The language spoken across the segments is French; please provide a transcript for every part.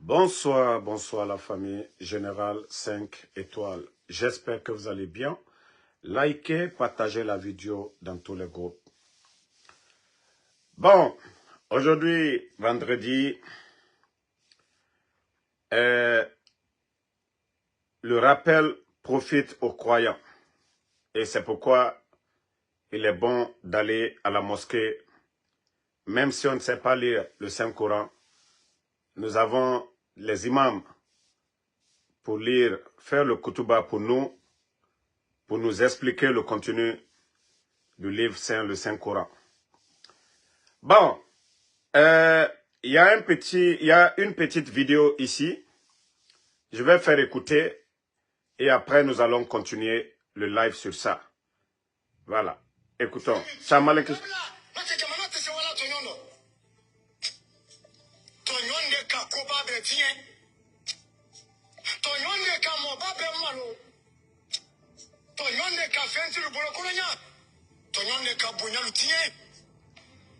Bonsoir, bonsoir la famille Générale 5 étoiles. J'espère que vous allez bien. Likez, partagez la vidéo dans tous les groupes. Bon, aujourd'hui, vendredi, le rappel profite aux croyants. Et c'est pourquoi il est bon d'aller à la mosquée. Même si on ne sait pas lire le Saint-Coran, nous avons les imams pour lire, faire le koutuba pour nous expliquer le contenu du livre saint, le Saint-Coran. Bon, il y a une petite vidéo ici. Je vais faire écouter et après nous allons continuer le live sur ça. Voilà, écoutons. Salam alaikum.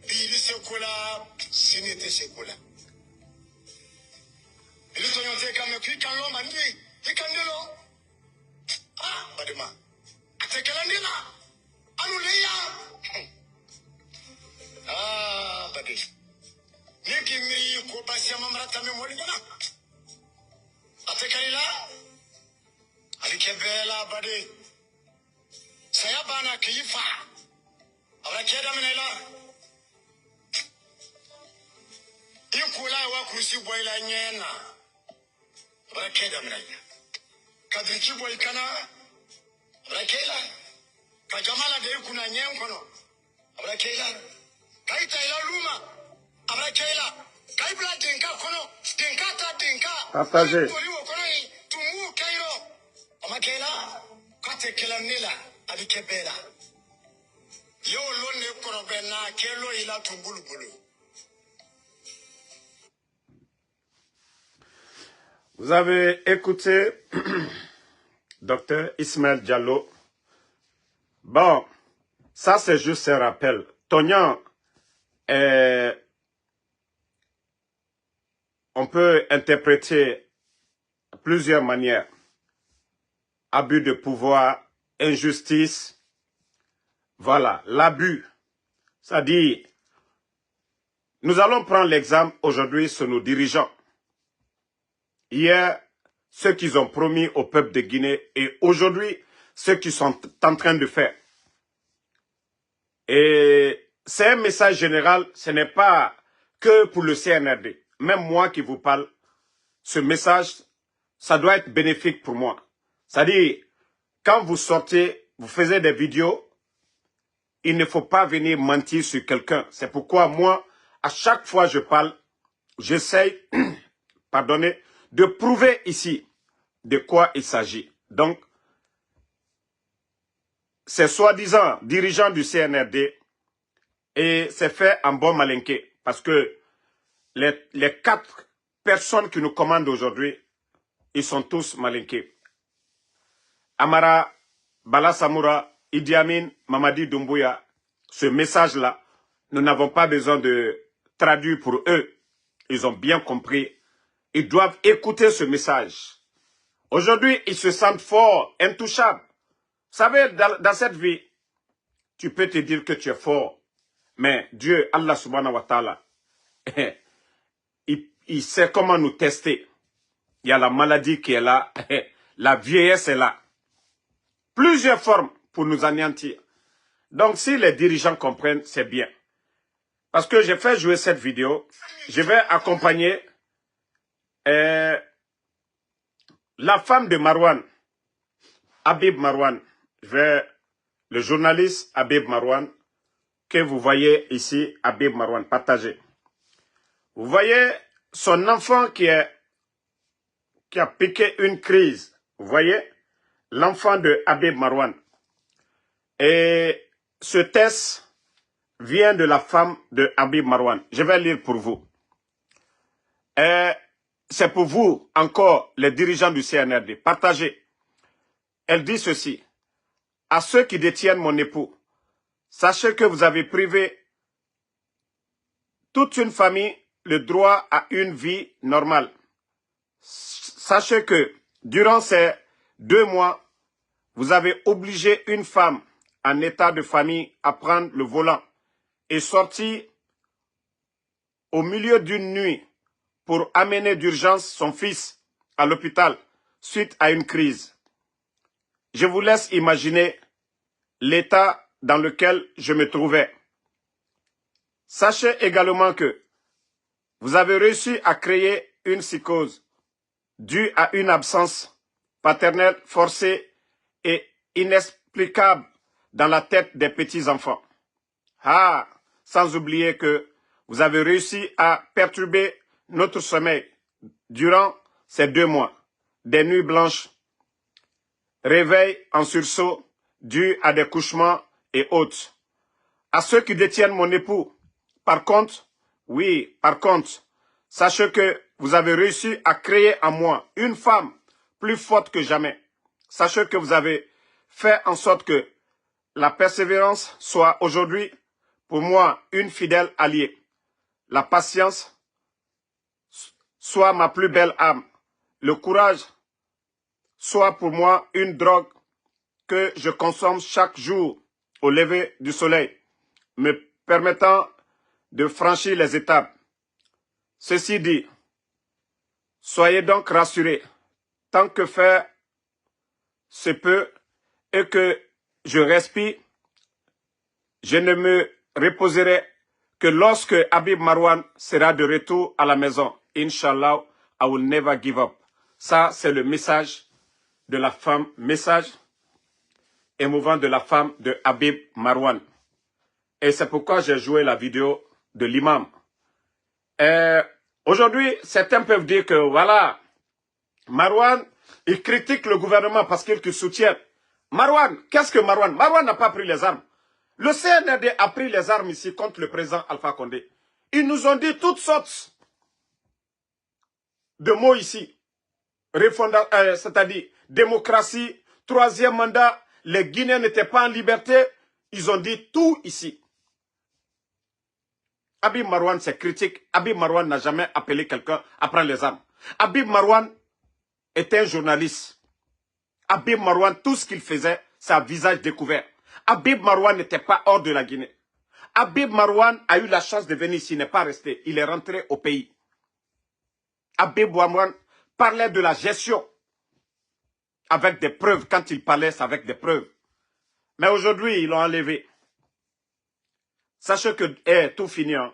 Bili sekola sinete sekola ili to yonte ka me ki kan lo mandi ki kan lo badema atekala ndila anu leya badi niki mi ko basia mamrata me moli bana atekalila ali kebela badi saya bana kifa abra keda menela Ikula wa kusi boy la nyena rakeda mranya kadriki boy kana rakela ka jamala de kuna nyen kono rakela kaita ila luma rakela kaibla dinka kono dinka ta dinka Partagez. tumu kairo amakela kate kela nila abikebela yo lonne kono bena kelo ila tumbulubulu. Vous avez écouté Dr Ismaël Diallo. Bon, ça c'est juste un rappel. Tognan, on peut interpréter de plusieurs manières. Abus de pouvoir, injustice, voilà, l'abus. C'est-à-dire, nous allons prendre l'exemple aujourd'hui sur nos dirigeants. Hier, ce qu'ils ont promis au peuple de Guinée et aujourd'hui, ce qu'ils sont en train de faire. Et c'est un message général, ce n'est pas que pour le CNRD. Même moi qui vous parle, ce message, ça doit être bénéfique pour moi. C'est-à-dire, quand vous sortez, vous faites des vidéos, il ne faut pas venir mentir sur quelqu'un. C'est pourquoi moi, à chaque fois que je parle, j'essaye, pardonnez, de prouver ici de quoi il s'agit. Donc, c'est soi-disant dirigeant du CNRD et c'est fait en bon malinqué parce que les 4 personnes qui nous commandent aujourd'hui, ils sont tous malinqués. Amara, Bala Samoura, Idi Amin, Mamadi Doumbouya, ce message-là, nous n'avons pas besoin de traduire pour eux. Ils ont bien compris. Ils doivent écouter ce message. Aujourd'hui, ils se sentent forts, intouchables. Vous savez, dans cette vie, tu peux te dire que tu es fort. Mais Dieu, Allah subhanahu wa ta'ala, il sait comment nous tester. Il y a la maladie qui est là, la vieillesse est là. Plusieurs formes pour nous anéantir. Donc, si les dirigeants comprennent, c'est bien. Parce que j'ai fait jouer cette vidéo, je vais accompagner la femme de Marwan, Habib Marwan, le journaliste Habib Marwan, que vous voyez ici, Habib Marwan, partagez. Vous voyez son enfant qui a piqué une crise. Vous voyez, l'enfant de Habib Marwan. Et ce test vient de la femme de Habib Marwan. Je vais lire pour vous. C'est pour vous, encore, les dirigeants du CNRD. Partagez. Elle dit ceci. À ceux qui détiennent mon époux, sachez que vous avez privé toute une famille le droit à une vie normale. Sachez que durant ces 2 mois, vous avez obligé une femme en état de famille à prendre le volant et sortir au milieu d'une nuit pour amener d'urgence son fils à l'hôpital suite à une crise. Je vous laisse imaginer l'état dans lequel je me trouvais. Sachez également que vous avez réussi à créer une psychose due à une absence paternelle forcée et inexplicable dans la tête des petits-enfants. Ah, sans oublier que vous avez réussi à perturber notre sommeil durant ces 2 mois. Des nuits blanches, réveil en sursaut dû à des couchements et autres. À ceux qui détiennent mon époux, par contre, sachez que vous avez réussi à créer en moi une femme plus forte que jamais. Sachez que vous avez fait en sorte que la persévérance soit aujourd'hui, pour moi, une fidèle alliée. La patience soit ma plus belle âme. Le courage soit pour moi une drogue que je consomme chaque jour au lever du soleil, me permettant de franchir les étapes. Ceci dit, soyez donc rassurés, tant que faire se peut et que je respire, je ne me reposerai que lorsque Habib Marwan sera de retour à la maison. Inch'Allah, I will never give up. Ça, c'est le message de la femme, message émouvant de la femme de Habib Marwan. Et c'est pourquoi j'ai joué la vidéo de l'imam. Aujourd'hui, certains peuvent dire que voilà, Marwan, il critique le gouvernement parce qu'il te soutient. Marwan, qu'est-ce que Marwan? Marwan n'a pas pris les armes. Le CNRD a pris les armes ici contre le président Alpha Condé. Ils nous ont dit toutes sortes de mots ici. C'est-à-dire démocratie, 3e mandat, les Guinéens n'étaient pas en liberté. Ils ont dit tout ici. Habib Marwan, c'est critique. Habib Marwan n'a jamais appelé quelqu'un à prendre les armes. Habib Marwan était un journaliste. Habib Marwan, tout ce qu'il faisait, c'est un visage découvert. Habib Marwan n'était pas hors de la Guinée. Habib Marwan a eu la chance de venir ici, il n'est pas resté. Il est rentré au pays. Habib Marwan parlait de la gestion avec des preuves. Quand il parlait, c'est avec des preuves. Mais aujourd'hui, ils l'ont enlevé. Sachez que tout fini. Hein.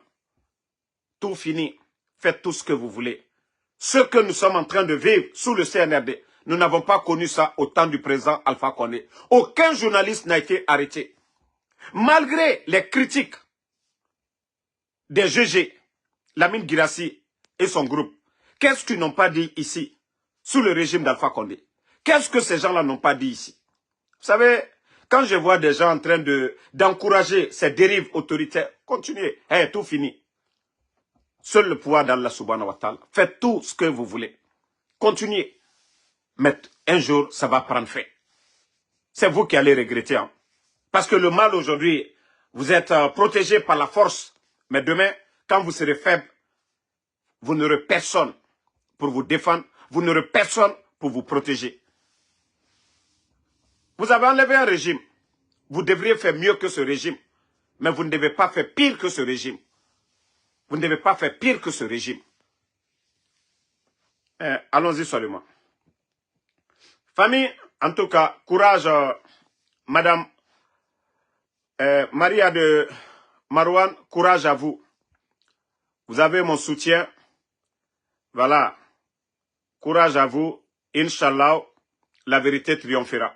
Tout fini. Faites tout ce que vous voulez. Ce que nous sommes en train de vivre sous le CNRD, nous n'avons pas connu ça au temps du président Alpha Condé. Aucun journaliste n'a été arrêté. Malgré les critiques des GG, Lamine Guirassy et son groupe, qu'est-ce qu'ils n'ont pas dit ici, sous le régime d'Alpha Condé? Qu'est-ce que ces gens-là n'ont pas dit ici? Vous savez, quand je vois des gens en train d'encourager ces dérives autoritaires, continuez, tout fini. Seul le pouvoir d'Allah subhanahu wa ta'ala. Faites tout ce que vous voulez. Continuez. Mais un jour, ça va prendre fin. C'est vous qui allez regretter. Hein. Parce que le mal aujourd'hui, vous êtes protégé par la force. Mais demain, quand vous serez faible, vous n'aurez personne pour vous défendre. Vous n'aurez personne pour vous protéger. Vous avez enlevé un régime. Vous devriez faire mieux que ce régime. Mais vous ne devez pas faire pire que ce régime. Vous ne devez pas faire pire que ce régime. Allons-y seulement. Famille, en tout cas, courage, Madame Maria de Marwan, courage à vous. Vous avez mon soutien. Voilà. Courage à vous. Inch'Allah, la vérité triomphera.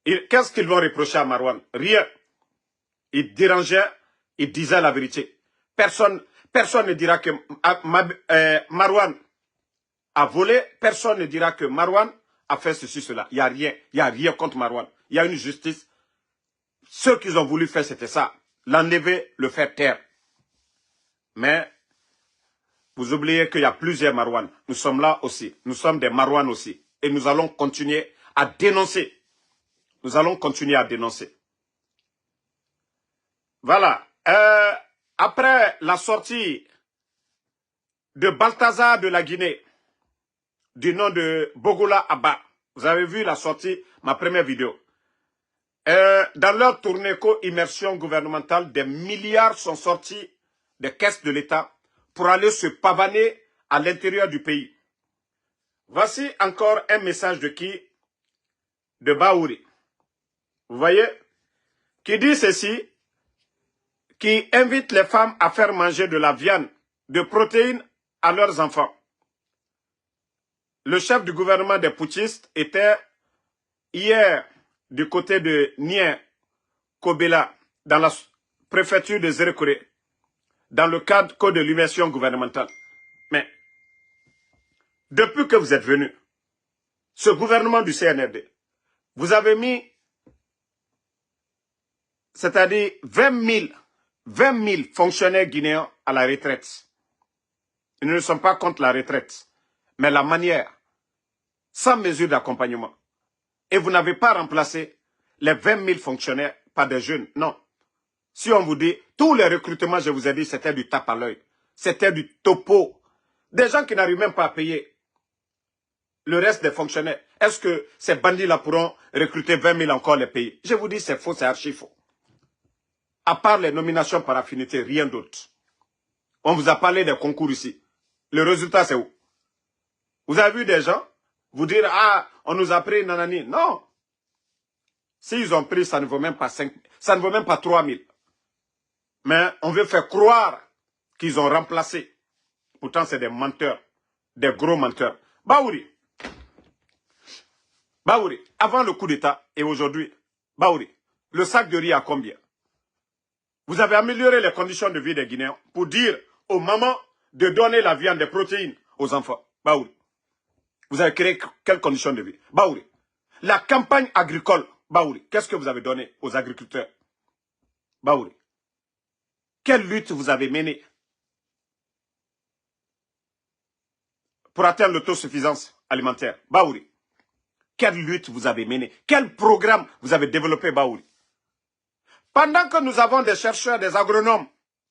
Qu'est-ce qu'ils vont reprocher à Marwan? Rien. Il dérangeait, il disait la vérité. Personne ne dira que Marwan a volé. Personne ne dira que Marwan a fait ceci, cela. Il n'y a rien. Il n'y a rien contre Marwan. Il y a une justice. Ce qu'ils ont voulu faire, c'était ça. L'enlever, le faire taire. Mais vous oubliez qu'il y a plusieurs Marwan. Nous sommes là aussi. Nous sommes des Marwan aussi. Et nous allons continuer à dénoncer. Nous allons continuer à dénoncer. Voilà. Après la sortie de Balthazar de la Guinée, du nom de Bogola Abba. Vous avez vu la sortie, ma première vidéo. Dans leur tournée co-immersion gouvernementale, des milliards sont sortis des caisses de l'État pour aller se pavaner à l'intérieur du pays. Voici encore un message de qui? De Baouri. Vous voyez? Qui dit ceci, qui invite les femmes à faire manger de la viande, de protéines à leurs enfants. Le chef du gouvernement des putschistes était hier du côté de Nien Kobela, dans la préfecture de Zérekore, dans le cadre de l'immersion gouvernementale. Mais, depuis que vous êtes venu, ce gouvernement du CNRD, vous avez mis, c'est-à-dire 20 000 fonctionnaires guinéens à la retraite. Ils ne sont pas contre la retraite, mais la manière, sans mesure d'accompagnement. Et vous n'avez pas remplacé les 20 000 fonctionnaires par des jeunes, non. Si on vous dit, tous les recrutements, je vous ai dit, c'était du tape à l'œil. C'était du topo. Des gens qui n'arrivent même pas à payer le reste des fonctionnaires. Est-ce que ces bandits-là pourront recruter 20 000 encore les payer? Je vous dis, c'est faux, c'est archi faux. À part les nominations par affinité, rien d'autre. On vous a parlé des concours ici. Le résultat, c'est où? Vous avez vu des gens vous dire, ah, on nous a pris nanani. Non. S'ils ont pris, ça ne vaut même pas 5 000, ça ne vaut même pas 3 000. Mais on veut faire croire qu'ils ont remplacé. Pourtant, c'est des menteurs, des gros menteurs. Baouri, avant le coup d'État et aujourd'hui, Baouri, le sac de riz à combien? Vous avez amélioré les conditions de vie des Guinéens pour dire aux mamans de donner la viande, des protéines aux enfants. Baouri, vous avez créé quelles conditions de vie? Baouri, la campagne agricole, Baouri, qu'est-ce que vous avez donné aux agriculteurs? Baouri, quelle lutte vous avez menée pour atteindre l'autosuffisance alimentaire? Baouri, quelle lutte vous avez menée? Quel programme vous avez développé, Baouri? Pendant que nous avons des chercheurs, des agronomes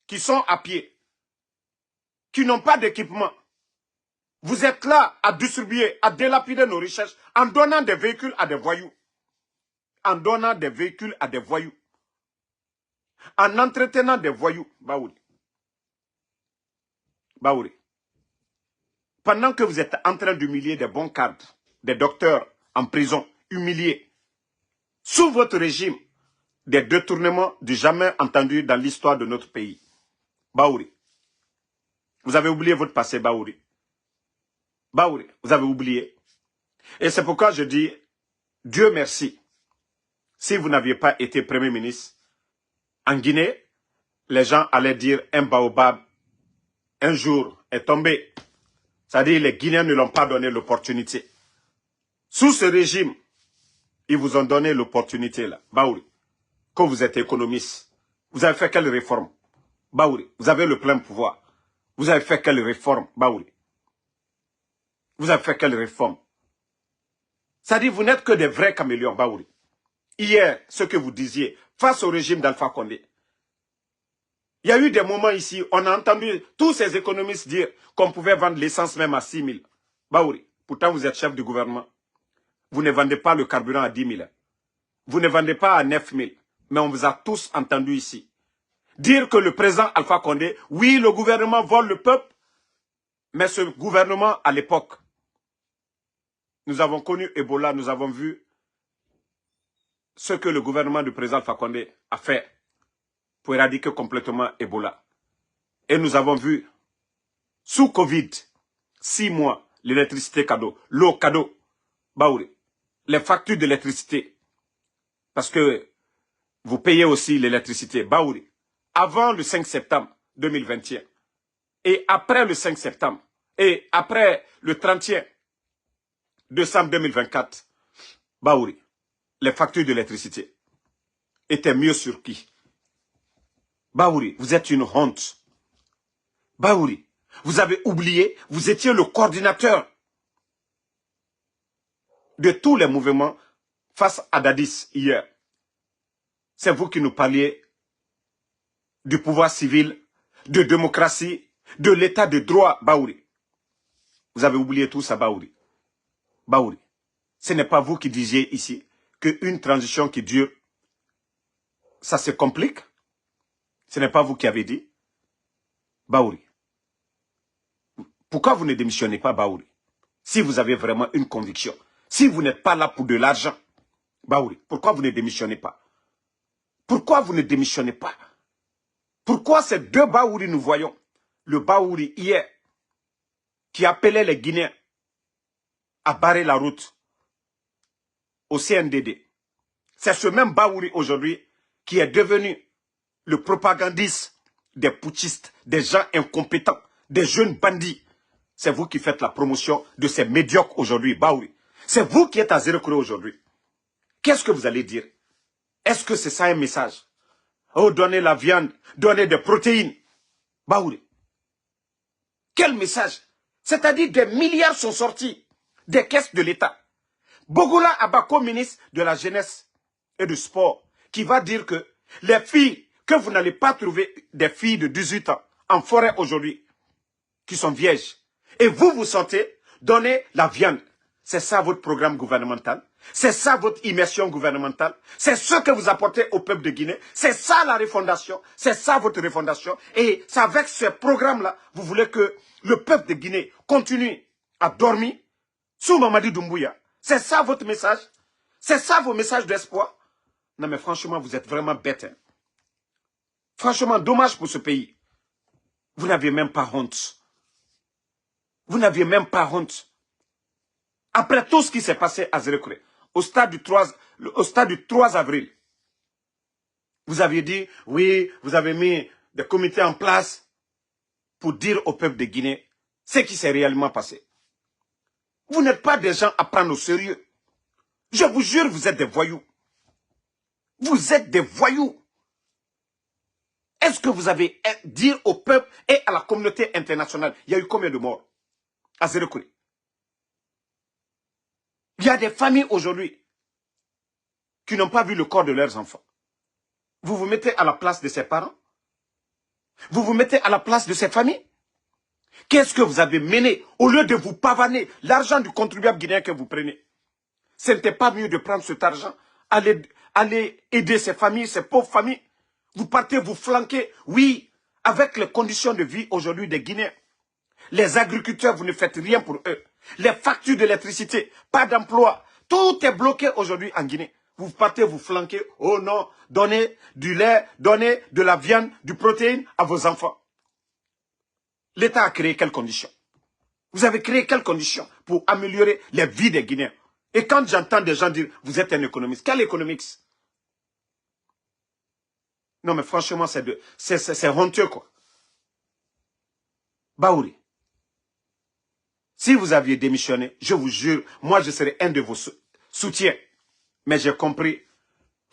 qui sont à pied, qui n'ont pas d'équipement, vous êtes là à distribuer, à délapider nos richesses en donnant des véhicules à des voyous. En donnant des véhicules à des voyous. En entretenant des voyous, Baouri. Baouri. Pendant que vous êtes en train d'humilier des bons cadres, des docteurs en prison, humiliés, sous votre régime, des détournements du jamais entendu dans l'histoire de notre pays. Baouri. Vous avez oublié votre passé, Baouri. Baouri, vous avez oublié. Et c'est pourquoi je dis, Dieu merci. Si vous n'aviez pas été Premier ministre, en Guinée, les gens allaient dire un baobab, un jour, est tombé. C'est-à-dire les Guinéens ne l'ont pas donné l'opportunité. Sous ce régime, ils vous ont donné l'opportunité là. Baouri, quand vous êtes économiste, vous avez fait quelle réforme? Baouri, vous avez le plein pouvoir. Vous avez fait quelle réforme? Baouri, vous avez fait quelle réforme? C'est-à-dire vous n'êtes que des vrais caméléons, Baouri. Hier, ce que vous disiez, face au régime d'Alpha Condé, il y a eu des moments ici, on a entendu tous ces économistes dire qu'on pouvait vendre l'essence même à 6 000. Baouri, pourtant vous êtes chef du gouvernement. Vous ne vendez pas le carburant à 10 000. Vous ne vendez pas à 9 000. Mais on vous a tous entendu ici. Dire que le président Alpha Condé, oui, le gouvernement vole le peuple, mais ce gouvernement, à l'époque, nous avons connu Ebola, nous avons vu ce que le gouvernement du président Alpha Condé a fait pour éradiquer complètement Ebola. Et nous avons vu, sous Covid, 6 mois, l'électricité cadeau, l'eau cadeau, Baouri, les factures d'électricité, parce que vous payez aussi l'électricité, Baouri, avant le 5 septembre 2021, et après le 5 septembre, et après le 31 décembre 2024, Baouri, les factures d'électricité étaient mieux sur qui? Baouri, vous êtes une honte. Baouri, vous avez oublié, vous étiez le coordinateur de tous les mouvements face à Dadis hier. C'est vous qui nous parliez du pouvoir civil, de démocratie, de l'état de droit, Baouri. Vous avez oublié tout ça, Baouri. Baouri, ce n'est pas vous qui disiez ici qu'une transition qui dure, ça se complique. Ce n'est pas vous qui avez dit. Baouri, pourquoi vous ne démissionnez pas, Baouri? Si vous avez vraiment une conviction, si vous n'êtes pas là pour de l'argent, Baouri, pourquoi vous ne démissionnez pas? Pourquoi vous ne démissionnez pas? Pourquoi ces deux Baouri nous voyons? Le Baouri hier, qui appelait les Guinéens à barrer la route au CNDD. C'est ce même Baouri aujourd'hui qui est devenu le propagandiste des putschistes, des gens incompétents, des jeunes bandits. C'est vous qui faites la promotion de ces médiocres aujourd'hui, Baouri. C'est vous qui êtes à Zéro Kuro aujourd'hui. Qu'est-ce que vous allez dire? Est-ce que c'est ça un message? Oh, donnez la viande, donnez des protéines. Baouri. Quel message? C'est-à-dire des milliards sont sortis des caisses de l'État. Bogola Abako, ministre de la Jeunesse et du Sport, qui va dire que les filles, que vous n'allez pas trouver des filles de 18 ans en forêt aujourd'hui, qui sont vierges. Et vous, vous sentez donner la viande. C'est ça votre programme gouvernemental. C'est ça votre immersion gouvernementale. C'est ce que vous apportez au peuple de Guinée. C'est ça la refondation. C'est ça votre refondation. Et c'est avec ce programme-là, vous voulez que le peuple de Guinée continue à dormir sous Mamadi Doumbouya. C'est ça votre message. C'est ça vos messages d'espoir. Non mais franchement, vous êtes vraiment bête. Hein. Franchement, dommage pour ce pays. Vous n'aviez même pas honte. Vous n'aviez même pas honte. Après tout ce qui s'est passé à Zéro Kuro, au stade du 3 avril, vous aviez dit, oui, vous avez mis des comités en place pour dire au peuple de Guinée ce qui s'est réellement passé. Vous n'êtes pas des gens à prendre au sérieux. Je vous jure, vous êtes des voyous. Vous êtes des voyous. Est-ce que vous avez dit au peuple et à la communauté internationale, il y a eu combien de morts à Zéro Kuro? Il y a des familles aujourd'hui qui n'ont pas vu le corps de leurs enfants. Vous vous mettez à la place de ces parents? Vous vous mettez à la place de ces familles? Qu'est-ce que vous avez mené au lieu de vous pavaner l'argent du contribuable guinéen que vous prenez? Ce n'était pas mieux de prendre cet argent, aller aider ces familles, ces pauvres familles? Vous partez vous flanquer, oui, avec les conditions de vie aujourd'hui des Guinéens. Les agriculteurs, vous ne faites rien pour eux. Les factures d'électricité, pas d'emploi. Tout est bloqué aujourd'hui en Guinée. Vous partez vous flanquer. Oh non, donnez du lait, donnez de la viande, du protéine à vos enfants. L'État a créé quelles conditions? Vous avez créé quelles conditions pour améliorer les vies des Guinéens? Et quand j'entends des gens dire, vous êtes un économiste, quel économiste? Non mais franchement, c'est honteux quoi. Baouri. Si vous aviez démissionné, je vous jure, moi je serais un de vos soutiens. Mais j'ai compris.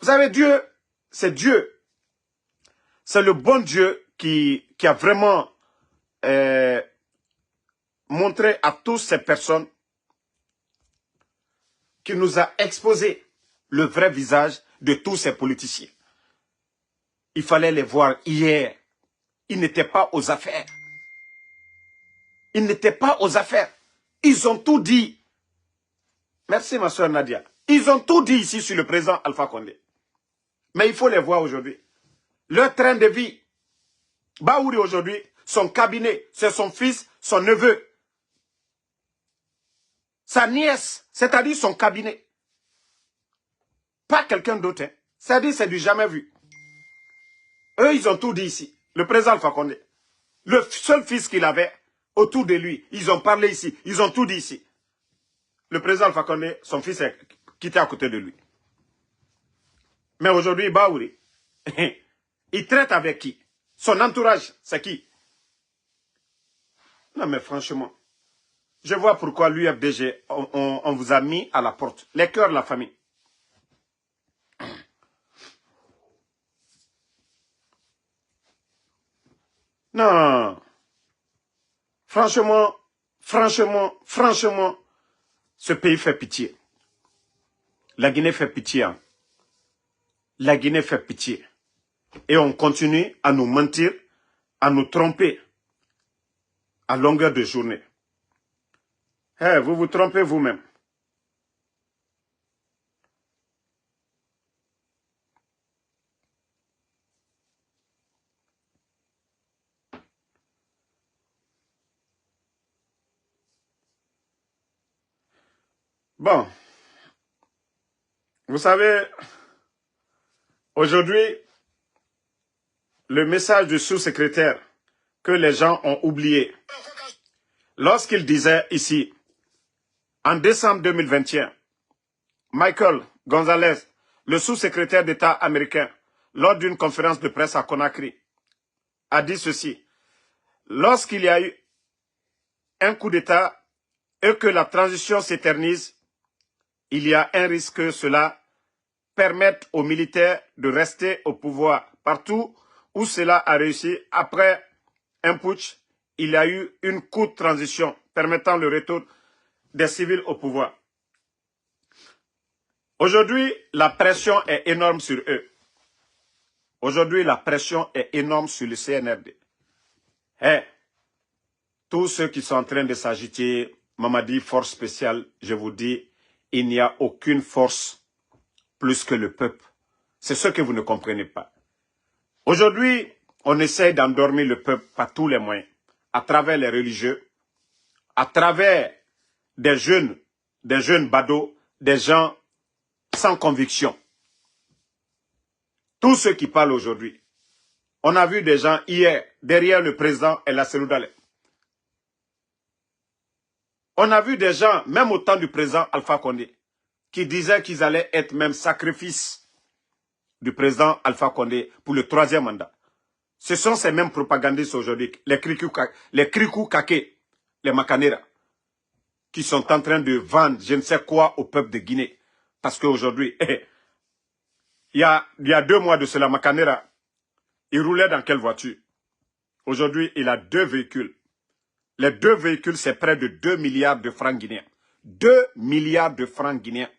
Vous savez, Dieu, c'est Dieu. C'est le bon Dieu qui a vraiment montré à toutes ces personnes qui nous a exposé le vrai visage de tous ces politiciens. Il fallait les voir hier. Ils n'étaient pas aux affaires. Ils n'étaient pas aux affaires. Ils ont tout dit. Merci ma soeur Nadia. Ils ont tout dit ici sur le président Alpha Condé. Mais il faut les voir aujourd'hui. Leur train de vie. Baouri aujourd'hui, son cabinet, c'est son fils, son neveu. Sa nièce, c'est-à-dire son cabinet. Pas quelqu'un d'autre. Hein. C'est-à-dire c'est du jamais vu. Eux, ils ont tout dit ici. Le président Alpha Condé. Le seul fils qu'il avait autour de lui. Ils ont parlé ici. Ils ont tout dit ici. Le président Alpha Condé, son fils est quitté à côté de lui. Mais aujourd'hui, Baouri, il traite avec qui? Son entourage, c'est qui? Non mais franchement, je vois pourquoi l'UFDG, on vous a mis à la porte. Les cœurs de la famille. Non. Franchement, ce pays fait pitié. La Guinée fait pitié. Hein. La Guinée fait pitié. Et on continue à nous mentir, à nous tromper à longueur de journée. Hey, vous vous trompez vous-même. Bon, vous savez, aujourd'hui, le message du sous-secrétaire que les gens ont oublié, lorsqu'il disait ici, en décembre 2021, Michael Gonzalez, le sous-secrétaire d'État américain, lors d'une conférence de presse à Conakry, a dit ceci. Lorsqu'il y a eu un coup d'État et que la transition s'éternise, il y a un risque que cela permette aux militaires de rester au pouvoir. Partout où cela a réussi, après un putsch, il y a eu une courte transition permettant le retour des civils au pouvoir. Aujourd'hui, la pression est énorme sur eux. Aujourd'hui, la pression est énorme sur le CNRD. Tous ceux qui sont en train de s'agiter, Mamadi, force spéciale, je vous dis, il n'y a aucune force plus que le peuple. C'est ce que vous ne comprenez pas. Aujourd'hui, on essaie d'endormir le peuple par tous les moyens, à travers les religieux, à travers des jeunes badauds, des gens sans conviction. Tous ceux qui parlent aujourd'hui. On a vu des gens hier, derrière le président El Asseloudalé. On a vu des gens, même au temps du président Alpha Condé, qui disaient qu'ils allaient être même sacrifice du président Alpha Condé pour le 3e mandat. Ce sont ces mêmes propagandistes aujourd'hui, les Krikou Kake, les Makanera, qui sont en train de vendre je ne sais quoi au peuple de Guinée. Parce qu'aujourd'hui, il y a 2 mois de cela, Makanera, il roulait dans quelle voiture? Aujourd'hui, il a 2 véhicules. Les 2 véhicules, c'est près de 2 milliards de francs guinéens. 2 milliards de francs guinéens.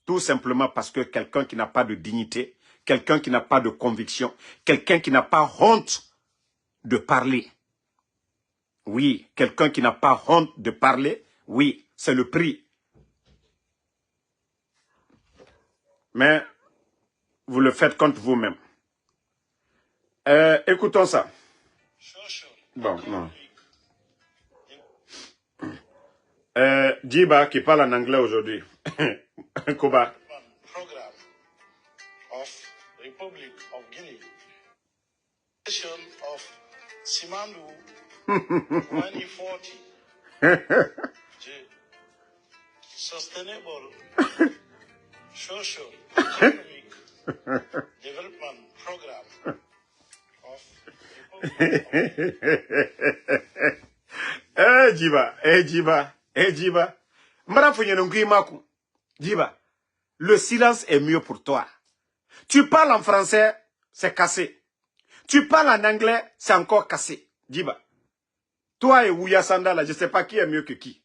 Tout simplement parce que quelqu'un qui n'a pas de dignité, quelqu'un qui n'a pas de conviction, quelqu'un qui n'a pas honte de parler. Oui, quelqu'un qui n'a pas honte de parler, oui, c'est le prix. Mais vous le faites contre vous-même. Écoutons ça. Bon, non. Djiba qui parle en anglais aujourd'hui. Koba. Program of Republic of Guinea. Of Simandu 2040. Sustainable social economic development program of Djiba. Djiba, le silence est mieux pour toi. Tu parles en français, c'est cassé. Tu parles en anglais, c'est encore cassé. Djiba, toi et Ouya Sanda, là, je ne sais pas qui est mieux que qui.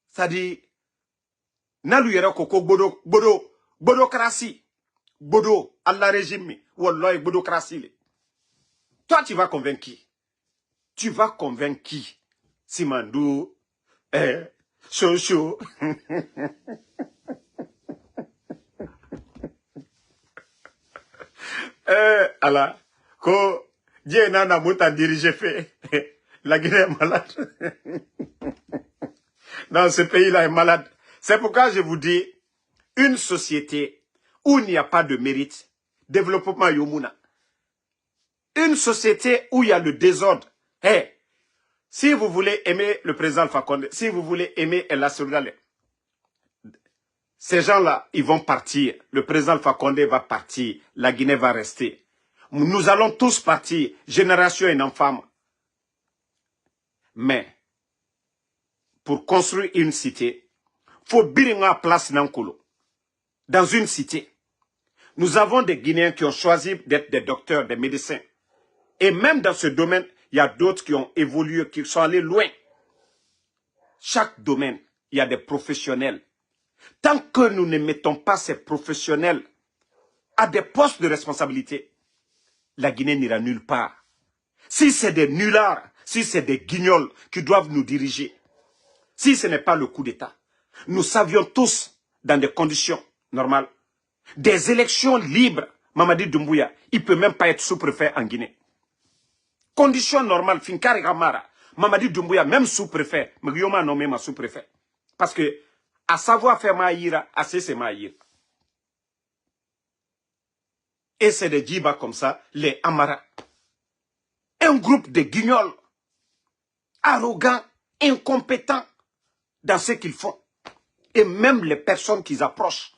Ça dit, Nalu yera koko bodokratie. Bodo, Allah régime, wallah bodokratie. Toi, tu vas convaincre qui? Tu vas convaincre qui? Simandou, Chouchou. Allah, ko, Dieu n'a pas dirigé fait. La Guinée est malade. Dans ce pays-là est malade. C'est pourquoi je vous dis, une société où il n'y a pas de mérite, développement yomuna. Une société où il y a le désordre. Si vous voulez aimer le président Alpha Condé, si vous voulez aimer El Asseloudalé, ces gens-là, ils vont partir. Le président Alpha Condé va partir. La Guinée va rester. Nous allons tous partir, génération et enfants. Mais, pour construire une cité, il faut biringa place Nankolo. Dans une cité, nous avons des Guinéens qui ont choisi d'être des docteurs, des médecins. Et même dans ce domaine, il y a d'autres qui ont évolué, qui sont allés loin. Chaque domaine, il y a des professionnels. Tant que nous ne mettons pas ces professionnels à des postes de responsabilité, la Guinée n'ira nulle part. Si c'est des nullards, si c'est des guignols qui doivent nous diriger, si ce n'est pas le coup d'État, nous savions tous, dans des conditions normales, des élections libres. Mamadi Doumbouya, il ne peut même pas être sous-préfet en Guinée. Conditions normales, Finkari Kamara, Mamadi Doumbouya, même sous-préfet, Magyoma a nommé ma sous-préfet. Parce que, à savoir faire Maïra, assez c'est Maïra. Et c'est des djibas comme ça, les Amara. Un groupe de guignols, arrogants, incompétents dans ce qu'ils font. Et même les personnes qu'ils approchent,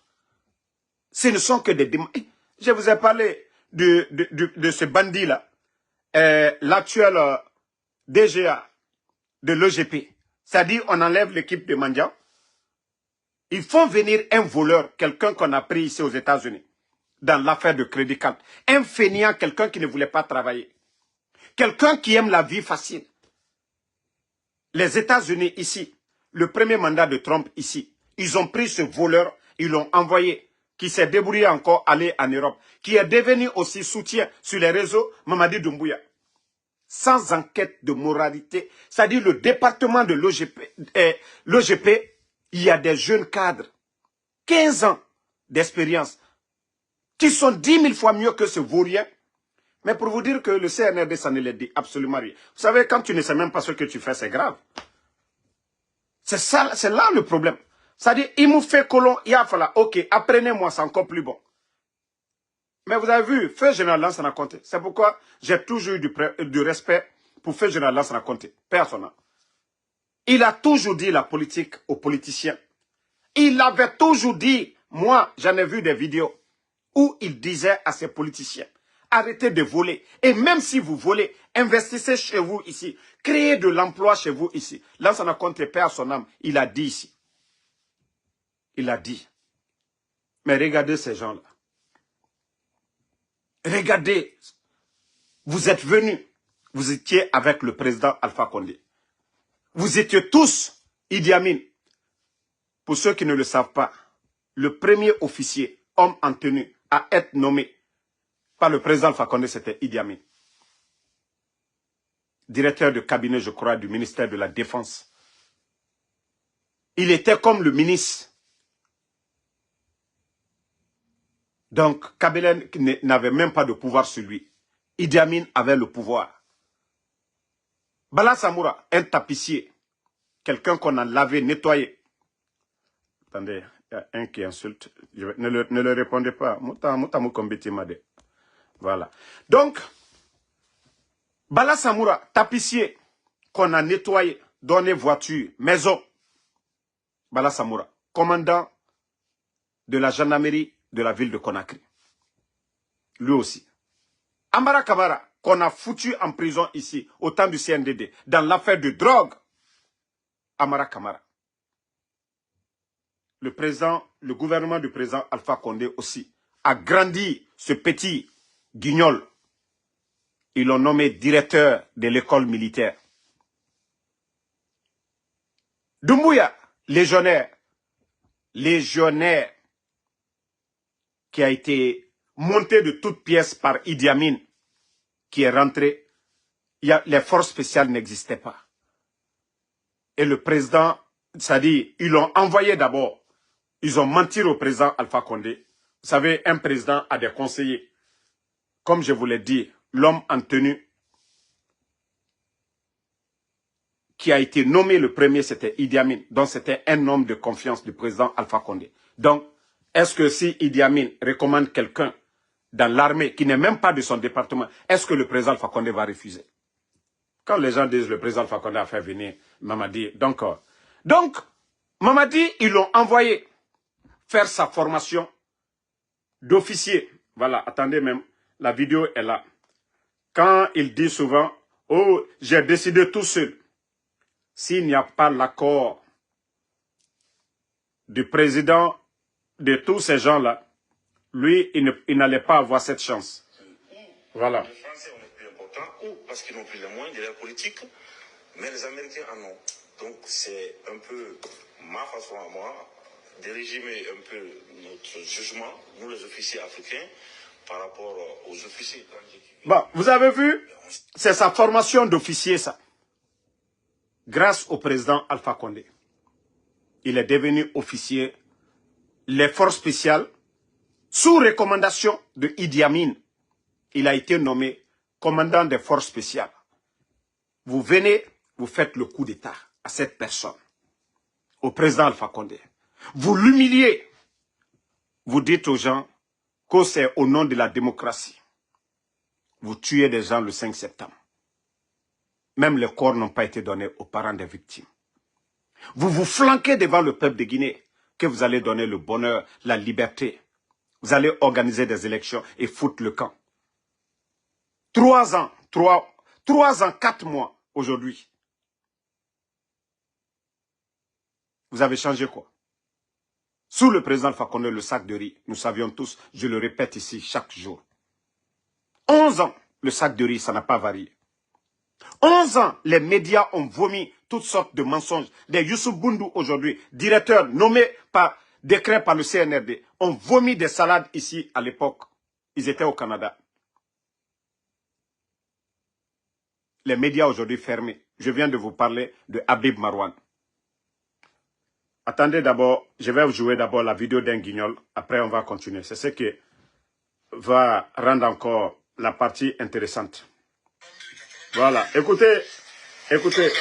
ce ne sont que des démons. Je vous ai parlé de ce bandit-là, l'actuel DGA de l'OGP. C'est-à-dire, on enlève l'équipe de Mandia. Ils font venir un voleur, quelqu'un qu'on a pris ici aux États-Unis, dans l'affaire de Crédit Card. Un fainéant, quelqu'un qui ne voulait pas travailler. Quelqu'un qui aime la vie facile. Les États-Unis ici, le premier mandat de Trump ici, ils ont pris ce voleur, ils l'ont envoyé, qui s'est débrouillé encore aller en Europe, qui est devenu aussi soutien sur les réseaux, Mamadi Doumbouya. Sans enquête de moralité, c'est-à-dire le département de l'OGP, il y a des jeunes cadres, 15 ans d'expérience, qui sont 10 000 fois mieux que ce vaurien. Mais pour vous dire que le CNRD, ça ne les dit absolument rien. Vous savez, quand tu ne sais même pas ce que tu fais, c'est grave. C'est ça, c'est là le problème. C'est-à-dire, il me fait colon, il a fallu, ok, apprenez-moi, c'est encore plus bon. Mais vous avez vu, Feu Général Lansana Conté. C'est pourquoi j'ai toujours eu du respect pour Feu Général Lansana Conté. Personnel. Il a toujours dit la politique aux politiciens. Il avait toujours dit, moi, j'en ai vu des vidéos où il disait à ses politiciens, arrêtez de voler. Et même si vous volez, investissez chez vous ici. Créez de l'emploi chez vous ici. Lansana Conté, perd son âme. Il a dit ici. Il a dit. Mais regardez ces gens-là. Regardez. Vous êtes venus. Vous étiez avec le président Alpha Condé. Vous étiez tous Idi Amin. Pour ceux qui ne le savent pas, le premier officier, homme en tenue, à être nommé par le président Alpha Condé, c'était Idi Amin. Directeur de cabinet, je crois, du ministère de la Défense. Il était comme le ministre. Donc, Kabila n'avait même pas de pouvoir sur lui. Idi Amin avait le pouvoir. Bala Samoura, un tapissier, quelqu'un qu'on a lavé, nettoyé. Attendez, il y a un qui insulte. Ne le répondez pas. Voilà. Donc, Bala Samoura, tapissier, qu'on a nettoyé, donné voiture, maison. Bala Samoura, commandant de la gendarmerie de la ville de Conakry. Lui aussi. Amara Kabara, qu'on a foutu en prison ici, au temps du CNDD, dans l'affaire de drogue. Amara Kamara. Le gouvernement du président Alpha Condé aussi a grandi ce petit guignol. Ils l'ont nommé directeur de l'école militaire. Doumbouya, légionnaire, qui a été monté de toutes pièces par Idi Amin, qui est rentré. Les forces spéciales n'existaient pas. Et le président, c'est-à-dire, ils l'ont envoyé d'abord. Ils ont menti au président Alpha Condé. Vous savez, un président a des conseillers. Comme je vous l'ai dit, l'homme en tenue qui a été nommé le premier, c'était Idi Amin. Donc, c'était un homme de confiance du président Alpha Condé. Donc, est-ce que si Idi Amin recommande quelqu'un dans l'armée qui n'est même pas de son département, est-ce que le président Alpha Condé va refuser? Quand les gens disent le président Alpha Condé a fait venir Mamadi, donc Mamadi, ils l'ont envoyé faire sa formation d'officier. Voilà, attendez même, la vidéo est là. Quand il dit souvent, oh, j'ai décidé tout seul. S'il n'y a pas l'accord du président de tous ces gens-là, lui, il n'allait pas avoir cette chance. Voilà. Les Français ont le plus important, ou parce qu'ils n'ont plus les moyens de leur politique, mais les Américains en ont. Donc c'est un peu ma façon à moi de régimer un peu notre jugement, nous les officiers africains, par rapport aux officiers. Bon, vous avez vu, c'est sa formation d'officier, ça. Grâce au président Alpha Condé. Il est devenu officier, les forces spéciales, sous recommandation de Idi Amin. Il a été nommé commandant des forces spéciales. Vous venez, vous faites le coup d'État à cette personne. au président Alpha Condé. Vous l'humiliez. Vous dites aux gens que c'est au nom de la démocratie. Vous tuez des gens le 5 septembre. Même les corps n'ont pas été donnés aux parents des victimes. Vous vous flanquez devant le peuple de Guinée que vous allez donner le bonheur, la liberté. Vous allez organiser des élections et foutre le camp. 3 ans, 4 mois aujourd'hui. Vous avez changé quoi? Sous le président Alpha Condé, le sac de riz, nous savions tous, je le répète ici chaque jour. 11 ans, le sac de riz, ça n'a pas varié. 11 ans, les médias ont vomi toutes sortes de mensonges. Des Youssouf Boundou aujourd'hui, directeur nommé par décret par le CNRD, ont vomi des salades ici à l'époque. Ils étaient au Canada. Les médias aujourd'hui fermés. Je viens de vous parler de Habib Marwan. Attendez d'abord, je vais vous jouer d'abord la vidéo d'un guignol. Après, on va continuer. C'est ce qui va rendre encore la partie intéressante. Voilà, écoutez, écoutez.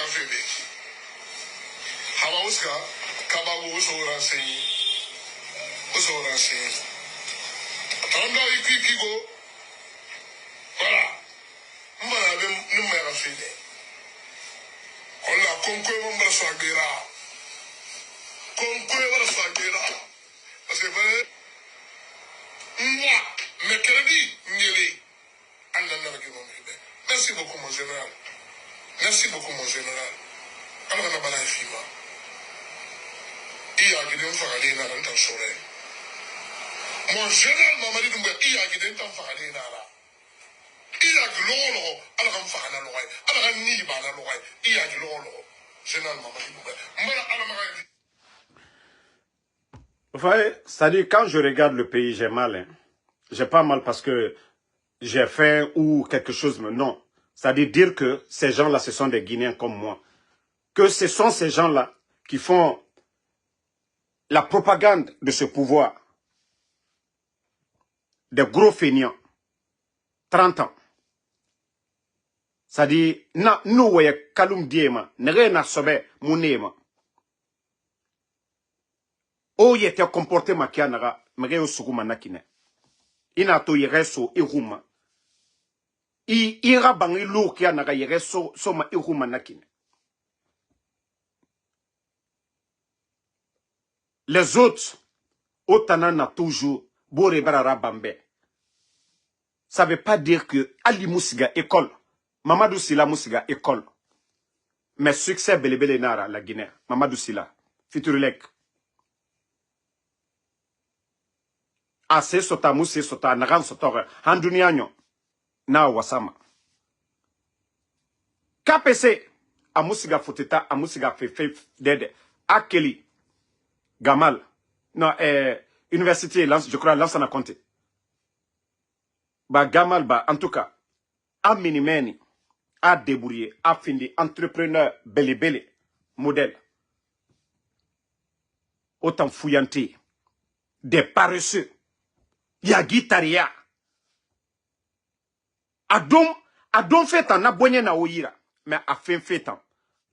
Merci beaucoup, mon général. Merci beaucoup, mon général. Alors, on a balai fima. Il y a guidé un faradé dans un soleil. Mon général Mamadi Doumbé, il y a guidé un faradé dans la. Il y a gloro, alors on fait un loyer. Alors on n'y va pas loyer. Il y a gloro. Général Mamadi Doumbé. Vous voyez, c'est-à-dire quand je regarde le pays, j'ai mal. Hein. J'ai pas mal parce que j'ai faim ou quelque chose, mais non. C'est-à-dire dire que ces gens-là, ce sont des Guinéens comme moi. Que ce sont ces gens-là qui font la propagande de ce pouvoir. Des gros feignants. 30 ans. C'est-à-dire, nous voyons Kaloum Diema, n'a sobe Mounema. Oh, il était comporté ma kianaga, mais au Suguma Nakine. Inato yereso iruma. Ira bangi lourd kianaga yereso soma iruma nakine. Les autres, Otanana toujours, Bore Barara Bambe. Ça ne veut pas dire que Ali Moussiga école, Mamadou Sila Moussiga école. Mais succès Belebele Nara, la Guinée, Mamadou Sila, Fiturulek. Ase sota Moussi sota, Naran sotore, Handunianyo, Na Wasama. KPC, a Moussiga Foteta, a Moussiga Fefe, Dede, Akeli. Gamal, non, université, je crois, Lansana Conté. Bah, Gamal, bah, en tout cas, a minimeni, a débrouillé, a fini, entrepreneur, belé, modèle. Autant fouillanté, des paresseux, yagitaria. Adon fait en abonné na oira, mais a fait en,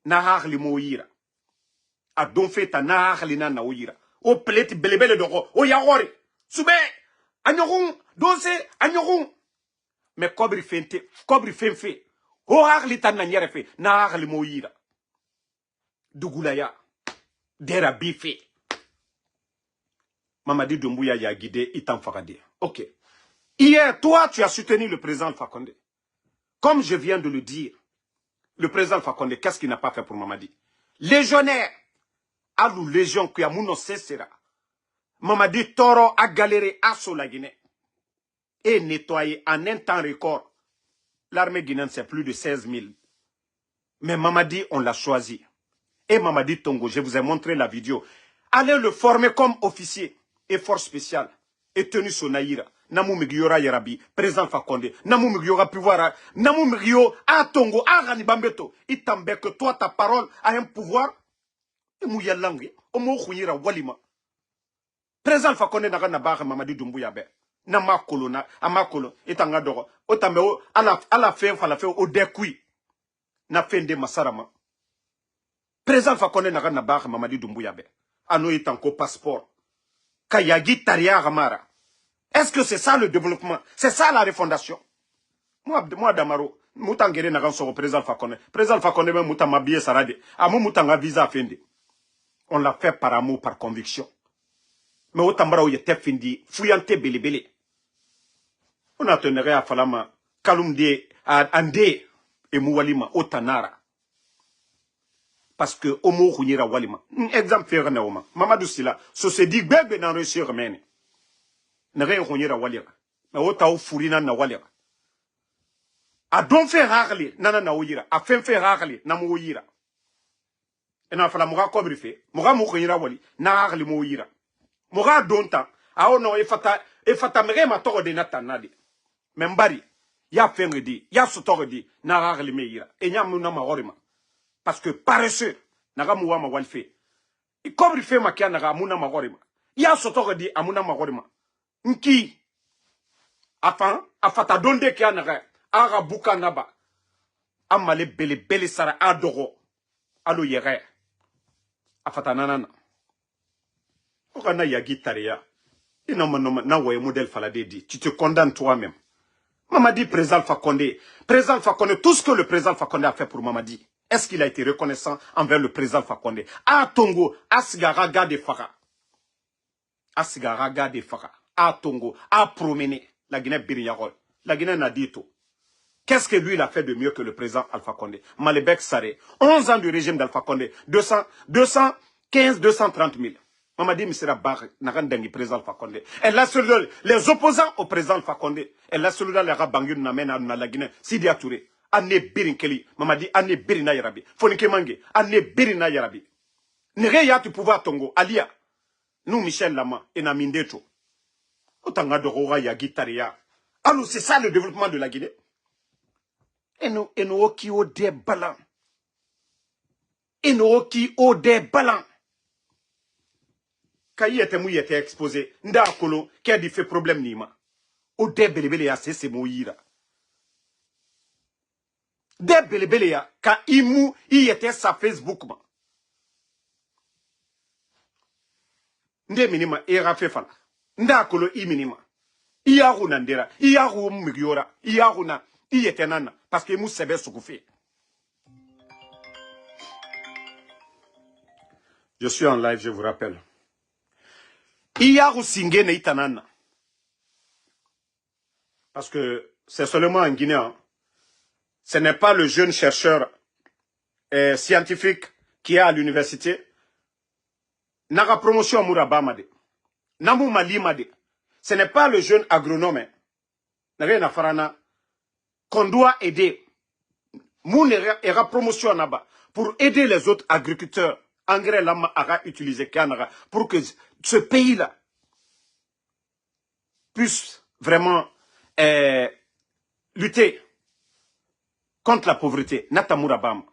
na harli mo oira. A don feta na halina na oira o pleti belebele doko o yagori sube anyorun donse anyorun me kobri fenfe o hagli tan na nyerefe na hagli moira dugulaya dera bife Mamadi Doumbouya ya guidé itam fakade. OK. Hier toi tu as soutenu le président Alpha Condé. Comme je viens de le dire, le président Alpha Condé, qu'est-ce qu'il n'a pas fait pour Mamadi? Légionnaire Alou légion qui a mouno cessera. Mamadi Toro a galéré à la Guinée. Et nettoyé en un temps record. L'armée guinéenne, c'est plus de 16 000. Mais Mamadi, on l'a choisi. Et Mamadi Tongo, je vous ai montré la vidéo. Allez le former comme officier et force spéciale. Et tenu son naïra. Namou Migyora Yarabi, président Fakonde. Namou Migyora pouvoir. Namou Migyo a Tongo, a Ranibambeto. Il t'embête que toi, ta parole a un pouvoir. Mouya langue, omo khuyira walima. Président Alpha Condé naga na ba Mamadi Doumbouya be. Na makolo na amakolo etanga doro. Otameo ala fe fala fe o dekui. Na fende masarama. Président Fakone n'a pas Mamadi Doumbouya. Ano est encore passeport. Kayagi Taria Ramara. Est-ce que c'est ça le développement? C'est ça la refondation? Moi Damaro, Moutangere n'a pas président Fakone. Président Fakone, même Moutamabie Sarade. Amou Moutanga visa fendi. On l'a fait par amour, par conviction. Mais Otambara, il était fendi, fouillante belébélé. On a tenu à Falama, Kalumde, Ande, et Moualima, Otanara. Parce que Omo Rounira Walima. Exemple, faire Naoma. Mamadou Sila, so se dit bébé dans le sur Mene. N'a Rounira Walira. Mais Otao Fourina na Walira. A don fait rarely, nana na Ouira. A fait rarely, na Mouira. Et n'a fallu Moura comme fait. Moura Mouira Wali, na rarely Mouira. Moura donta. A ono efata mere ma toro de natanade. Membari. Ya fengedi, ya sotoredi, na rarely meira. Et nya muna ma horima. Parce que paresseux, naga mouwa ma walfe. I kobri fe makia naga amuna ma horima. Ya sotoredi amuna ma horima. Nki. Afata donde kia naga. Ara buka naba. Amale bele sara adoro. Alo yere. Afata nanana. Okana yagi taria. Inoma na woye modèle falade dit. Tu te condamnes toi-même. Mamadi président Fakonde. Président Fakonde, tout ce que le président Fakonde a fait pour Mamadi. Est-ce qu'il a été reconnaissant envers le président Fakonde? A Tongo, a Sigaraga de Fara. A Sigaraga de Fara. A Tongo, a promené la Guinée-Birignarol. La Guinée n'a dit tout. Qu'est-ce que lui il a fait de mieux que le président Alpha Condé? Malebek Saré, 11 ans du régime d'Alpha Condé, 215, 230 000. Mamadi Misera Bar, Narandengi, président Alpha Condé. Elle a celui les opposants au président Alpha Condé. Elle a celui-là, les Rabangun Namen à la Guinée, Sidi Touré. Anne Birinkeli, Mamadi, Anne Birina Yarabi. Fonike Mange, Anne Birina Yarabi. Nereya tu pouvoir Tongo, Alia. Nous, Michel Lama, et Namindeto. Otanga de Rora Yagitaria. Alors, c'est ça le développement de la Guinée. Et nous qui au des ballons. Et nous qui au des ballons. Quand il était exposé, Nda Kolo, qui a dit fait problème nima. Au des belébélé à c'est mouira. Des belébélé à, quand il était sa Facebook. Nde minima, et Rafe Fala. Nda Kolo i minima. Iyaru Nandera, Iyaru Migiora, Iyaru na. Il était nana, parce que nous savons ce qu'on fait. Je suis en live, je vous rappelle. Il y a aussi nana. Parce que c'est seulement en Guinée. Hein. Ce n'est pas le jeune chercheur scientifique qui est à l'université. Nara promotion Mourabamade. Namou Malimade. Ce n'est pas le jeune agronome. N'a farana. Qu'on doit aider. Moun era promotion là-bas pour aider les autres agriculteurs. Engrais lama ara utiliser Canara pour que ce pays-là puisse vraiment lutter contre la pauvreté. Natamura Bam.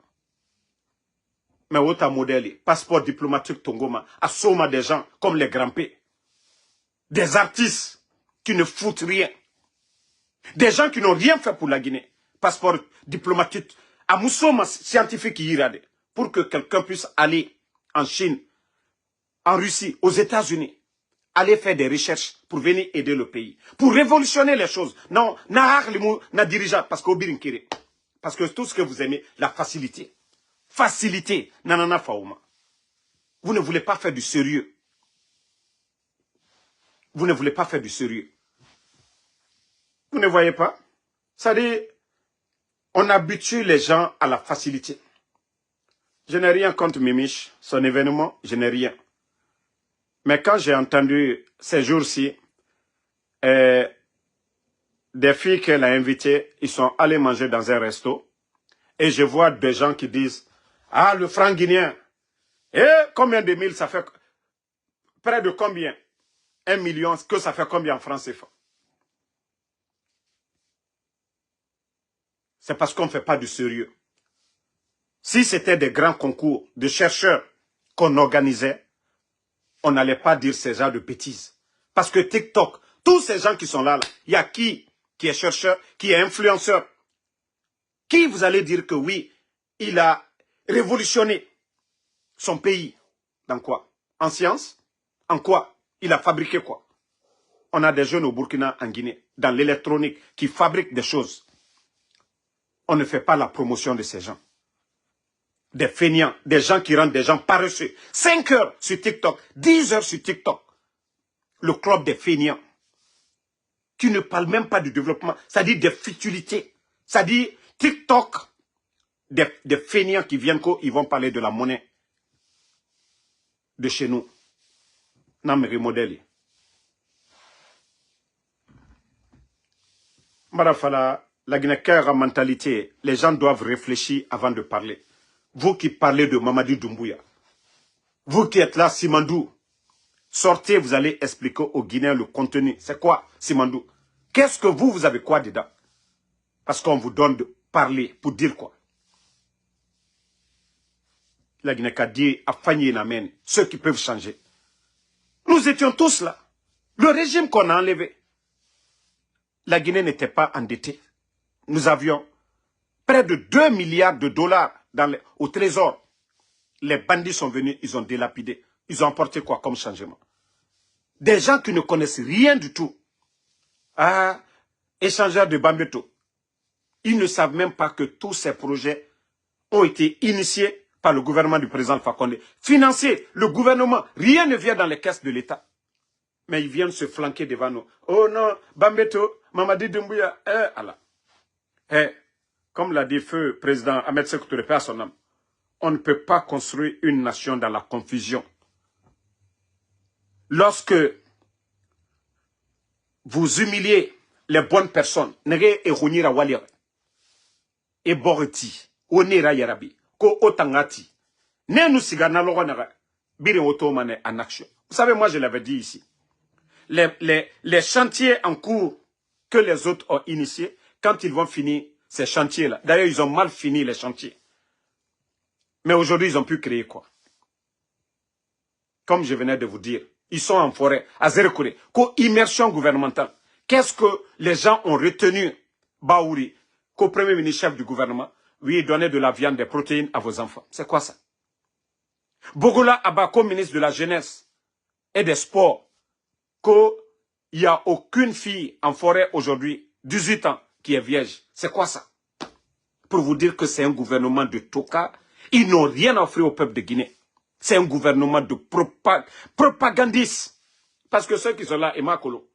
Mais autre modèle, passeport diplomatique Tongoma, à Soma des gens comme les grands-pés. Des artistes qui ne foutent rien. Des gens qui n'ont rien fait pour la Guinée. Passeport diplomatique. À Moussoma scientifique Yirade. Pour que quelqu'un puisse aller en Chine, en Russie, aux États-Unis. Aller faire des recherches pour venir aider le pays. Pour révolutionner les choses. Non, na dirigeant. Parce que tout ce que vous aimez, la facilité. Facilité. Nanana Faouma. Vous ne voulez pas faire du sérieux. Vous ne voulez pas faire du sérieux. Vous ne voyez pas? Ça dit, on habitue les gens à la facilité. Je n'ai rien contre Mimiche, son événement, je n'ai rien. Mais quand j'ai entendu ces jours-ci, des filles qu'elle a invitées, ils sont allés manger dans un resto. Et je vois des gens qui disent, ah, le franc guinéen. Et combien de mille, ça fait près de combien? 1 million, que ça fait combien en francs CFA? C'est parce qu'on ne fait pas du sérieux. Si c'était des grands concours de chercheurs qu'on organisait, on n'allait pas dire ces genres de bêtises. Parce que TikTok, tous ces gens qui sont là, il y a qui est chercheur, qui est influenceur. Qui vous allez dire que oui, il a révolutionné son pays. Dans quoi? En sciences? En quoi? Il a fabriqué quoi? On a des jeunes au Burkina, en Guinée, dans l'électronique, qui fabriquent des choses. On ne fait pas la promotion de ces gens. Des feignants, des gens qui rendent des gens paresseux. 5 heures sur TikTok, 10 heures sur TikTok. Le club des feignants. Tu ne parles même pas du développement. Ça dit des futilités. Ça dit TikTok, des feignants qui viennent, ils vont parler de la monnaie de chez nous. Non, mais remodèle. Marafala, la Guinée-Caire mentalité, les gens doivent réfléchir avant de parler. Vous qui parlez de Mamadi Doumbouya, vous qui êtes là, Simandou, sortez, vous allez expliquer aux Guinéens le contenu. C'est quoi, Simandou? Qu'est-ce que vous avez quoi dedans? Parce qu'on vous donne de parler pour dire quoi? La Guinée-Caire dit à Fanny Namen, ceux qui peuvent changer. Nous étions tous là. Le régime qu'on a enlevé. La Guinée n'était pas endettée. Nous avions près de 2 milliards de dollars au trésor. Les bandits sont venus, ils ont délapidé. Ils ont apporté quoi comme changement? Des gens qui ne connaissent rien du tout. Ah, échangeurs de Bambeto. Ils ne savent même pas que tous ces projets ont été initiés par le gouvernement du président Fakonde. Financés, le gouvernement, rien ne vient dans les caisses de l'État. Mais ils viennent se flanquer devant nous. Oh non, Bambeto, Mamadi Doumbouya, Allah. Comme l'a dit feu président Ahmed Sékou Touré, à son âme, on ne peut pas construire une nation dans la confusion. Lorsque vous humiliez les bonnes personnes, nege e hunira walire, e boreti, onira yarabi, ko otangati, ne nous sigana logonaga, bire otomane en action. Vous savez, moi je l'avais dit ici, les chantiers en cours que les autres ont initiés, quand ils vont finir ces chantiers-là, d'ailleurs ils ont mal fini les chantiers. Mais aujourd'hui, ils ont pu créer quoi? Comme je venais de vous dire, ils sont en forêt, à Zérekouré, co-immersion gouvernementale. Qu'est-ce que les gens ont retenu, Baouri, qu'au premier ministre chef du gouvernement, oui, donnez de la viande, des protéines à vos enfants. C'est quoi ça? Bogola Abba, co-ministre de la jeunesse et des sports, qu'il n'y a aucune fille en forêt aujourd'hui, 18 ans, qui est vierge. C'est quoi ça? Pour vous dire que c'est un gouvernement de toka. Ils n'ont rien offert au peuple de Guinée. C'est un gouvernement de propagandistes. Parce que ceux qui sont là, Emakolo,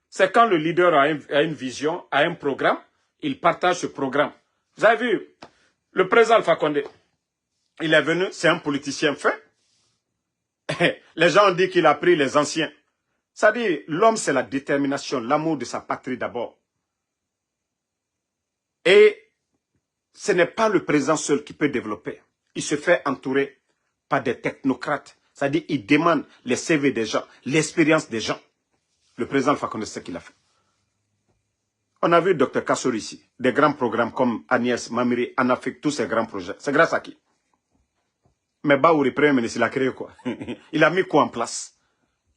c'est quand le leader a une vision, a un programme, il partage ce programme. Vous avez vu, le président Alpha Condé, il est venu, c'est un politicien fin. Les gens ont dit qu'il a pris les anciens. Ça dit, l'homme c'est la détermination, l'amour de sa patrie d'abord. Et ce n'est pas le président seul qui peut développer. Il se fait entourer par des technocrates. C'est-à-dire, il demande les CV des gens, l'expérience des gens. Le président Alpha Condé, c'est ce qu'il a fait. On a vu Dr Kassori ici, des grands programmes comme Agnès, Mamiri, en Afrique, tous ces grands projets. C'est grâce à qui? Mais Baouri, premier ministre, il a créé quoi? Il a mis quoi en place?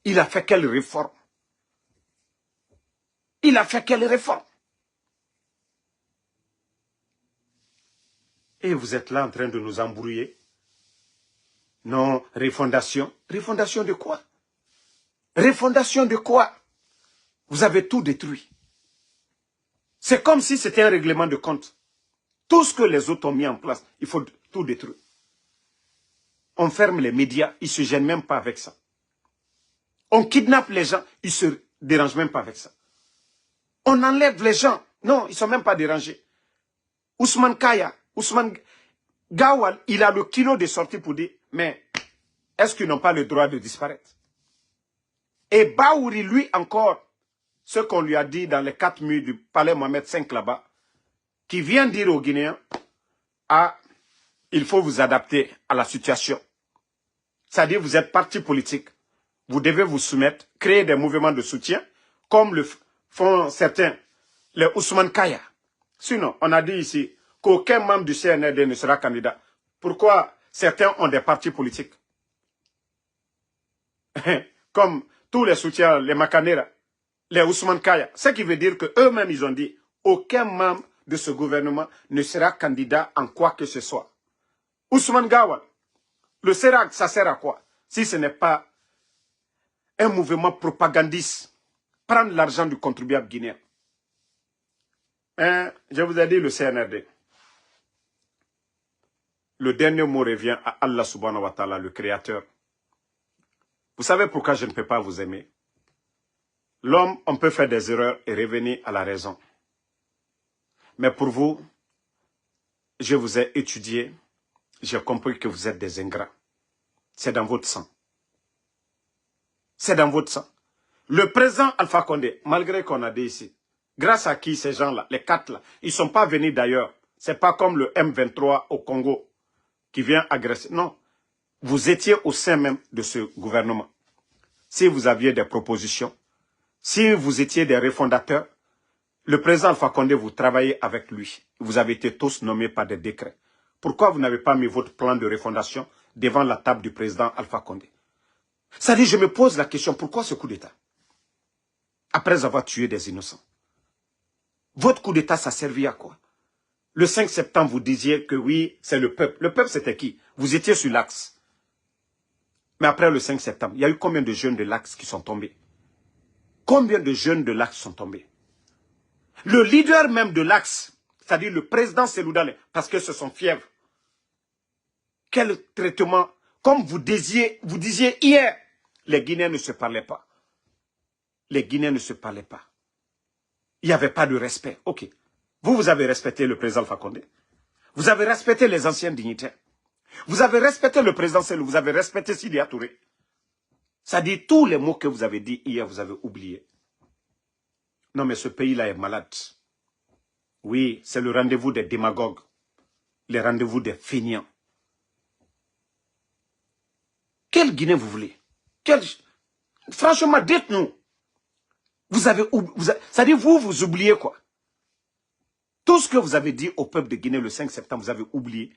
Il a fait quelle réforme? Il a fait quelle réforme? Et vous êtes là en train de nous embrouiller. Non, refondation. Refondation de quoi? Refondation de quoi? Vous avez tout détruit. C'est comme si c'était un règlement de compte. Tout ce que les autres ont mis en place, il faut tout détruire. On ferme les médias, ils ne se gênent même pas avec ça. On kidnappe les gens, ils ne se dérangent même pas avec ça. On enlève les gens. Non, ils ne sont même pas dérangés. Ousmane Kaya, Ousmane Gawal, il a le kilo de sortie pour dire, mais est-ce qu'ils n'ont pas le droit de disparaître? Et Baouri, lui encore, ce qu'on lui a dit dans les 4 murs du palais Mohamed V là-bas, qui vient dire aux Guinéens, ah, il faut vous adapter à la situation. C'est-à-dire, vous êtes parti politique, vous devez vous soumettre, créer des mouvements de soutien, comme le font certains, les Ousmane Kaya. Sinon, on a dit ici qu'aucun membre du CNRD ne sera candidat. Pourquoi certains ont des partis politiques? Comme tous les soutiens, les Makanera, les Ousmane Kaya. Ce qui veut dire qu'eux-mêmes, ils ont dit, aucun membre de ce gouvernement ne sera candidat en quoi que ce soit. Ousmane Gawal, Le CERAC, ça sert à quoi? Si ce n'est pas un mouvement propagandiste, prendre l'argent du contribuable guinéen. Hein, je vous ai dit le CNRD. Le dernier mot revient à Allah subhanahu wa ta'ala, le créateur. Vous savez pourquoi je ne peux pas vous aimer? L'homme, on peut faire des erreurs et revenir à la raison. Mais pour vous, je vous ai étudié, j'ai compris que vous êtes des ingrats. C'est dans votre sang. C'est dans votre sang. Le président Alpha Condé, malgré qu'on a dit ici, grâce à qui ces gens-là, les 4 là, ils ne sont pas venus d'ailleurs. Ce n'est pas comme le M23 au Congo qui vient agresser. Non, vous étiez au sein même de ce gouvernement. Si vous aviez des propositions, si vous étiez des refondateurs, le président Alpha Condé, vous travaillez avec lui. Vous avez été tous nommés par des décrets. Pourquoi vous n'avez pas mis votre plan de refondation devant la table du président Alpha Condé? Ça dit, je me pose la question, pourquoi ce coup d'État? Après avoir tué des innocents. Votre coup d'État, ça servait à quoi? Le 5 septembre, vous disiez que oui, c'est le peuple. Le peuple, c'était qui? Vous étiez sur l'axe. Mais après le 5 septembre, il y a eu combien de jeunes de l'axe qui sont tombés? Combien de jeunes de l'axe sont tombés? Le leader même de l'axe, c'est-à-dire le président Seloudane, parce que ce sont fièvres. Quel traitement? Comme vous disiez hier, les Guinéens ne se parlaient pas. Les Guinéens ne se parlaient pas. Il n'y avait pas de respect. Ok. Vous avez respecté le président Alpha Condé. Vous avez respecté les anciens dignitaires. Vous avez respecté le président Selou. Vous avez respecté Sidi Touré. Ça dit tous les mots que vous avez dit hier, vous avez oublié. Non, mais ce pays-là est malade. Oui, c'est le rendez-vous des démagogues. Le rendez-vous des feignants. Quelle Guinée vous voulez? Franchement, dites-nous. C'est-à-dire, vous oubliez quoi? Tout ce que vous avez dit au peuple de Guinée le 5 septembre, vous avez oublié.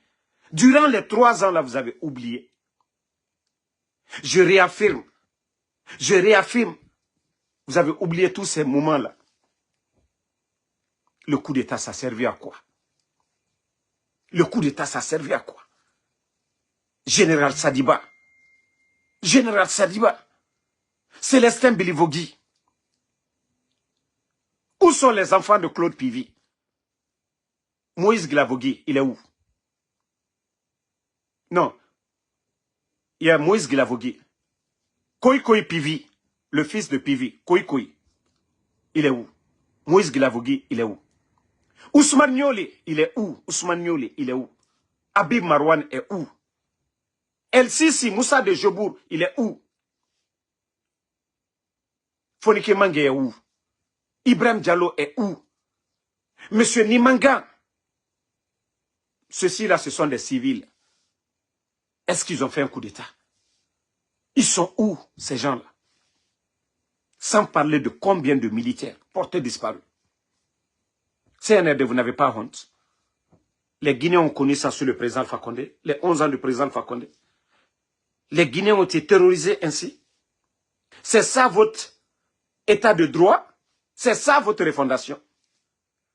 Durant les 3 ans là, vous avez oublié. Je réaffirme. Vous avez oublié tous ces moments-là. Le coup d'État, ça servait à quoi? Le coup d'État, ça servait à quoi? Général Sadiba. Célestin Bilivogui. Où sont les enfants de Claude Pivy? Moïse Glavogui, il est où? Non. Il y a Moïse Glavogui. Koikoi Pivy, le fils de Pivy. Koikoi. Il est où? Moïse Glavogui, il est où? Ousmane Niolé, il est où? Il est où? Habib Marwan est où? El Sisi, Moussa de Jobour, il est où? Fonike Mange est où? Ibrahim Diallo est où? Monsieur Nimanga. Ceux-ci-là, ce sont des civils. Est-ce qu'ils ont fait un coup d'État? Ils sont où, ces gens-là? Sans parler de combien de militaires portés disparus. CNRD, vous n'avez pas honte. Les Guinéens ont connu ça sous le président Alpha Condé, les 11 ans du président Alpha Condé. Les Guinéens ont été terrorisés ainsi. C'est ça votre état de droit? C'est ça votre refondation?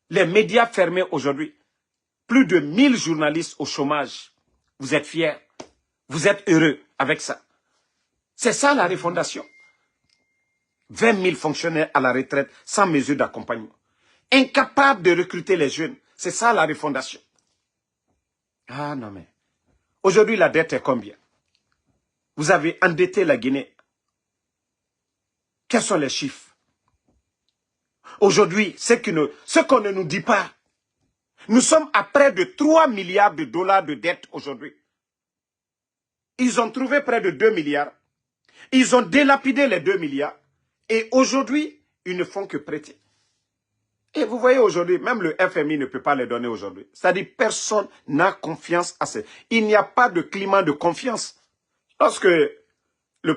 Les médias fermés aujourd'hui. Plus de 1000 journalistes au chômage. Vous êtes fiers. Vous êtes heureux avec ça. C'est ça la refondation. 20 000 fonctionnaires à la retraite sans mesure d'accompagnement. Incapables de recruter les jeunes. C'est ça la refondation. Ah non mais. Aujourd'hui la dette est combien? Vous avez endetté la Guinée. Quels sont les chiffres? Aujourd'hui, ce qu'on ne nous dit pas. Nous sommes à près de 3 milliards de dollars de dette aujourd'hui. Ils ont trouvé près de 2 milliards. Ils ont délapidé les 2 milliards. Et aujourd'hui, ils ne font que prêter. Et vous voyez aujourd'hui, même le FMI ne peut pas les donner aujourd'hui. C'est-à-dire personne n'a confiance à ça. Il n'y a pas de climat de confiance. Lorsque le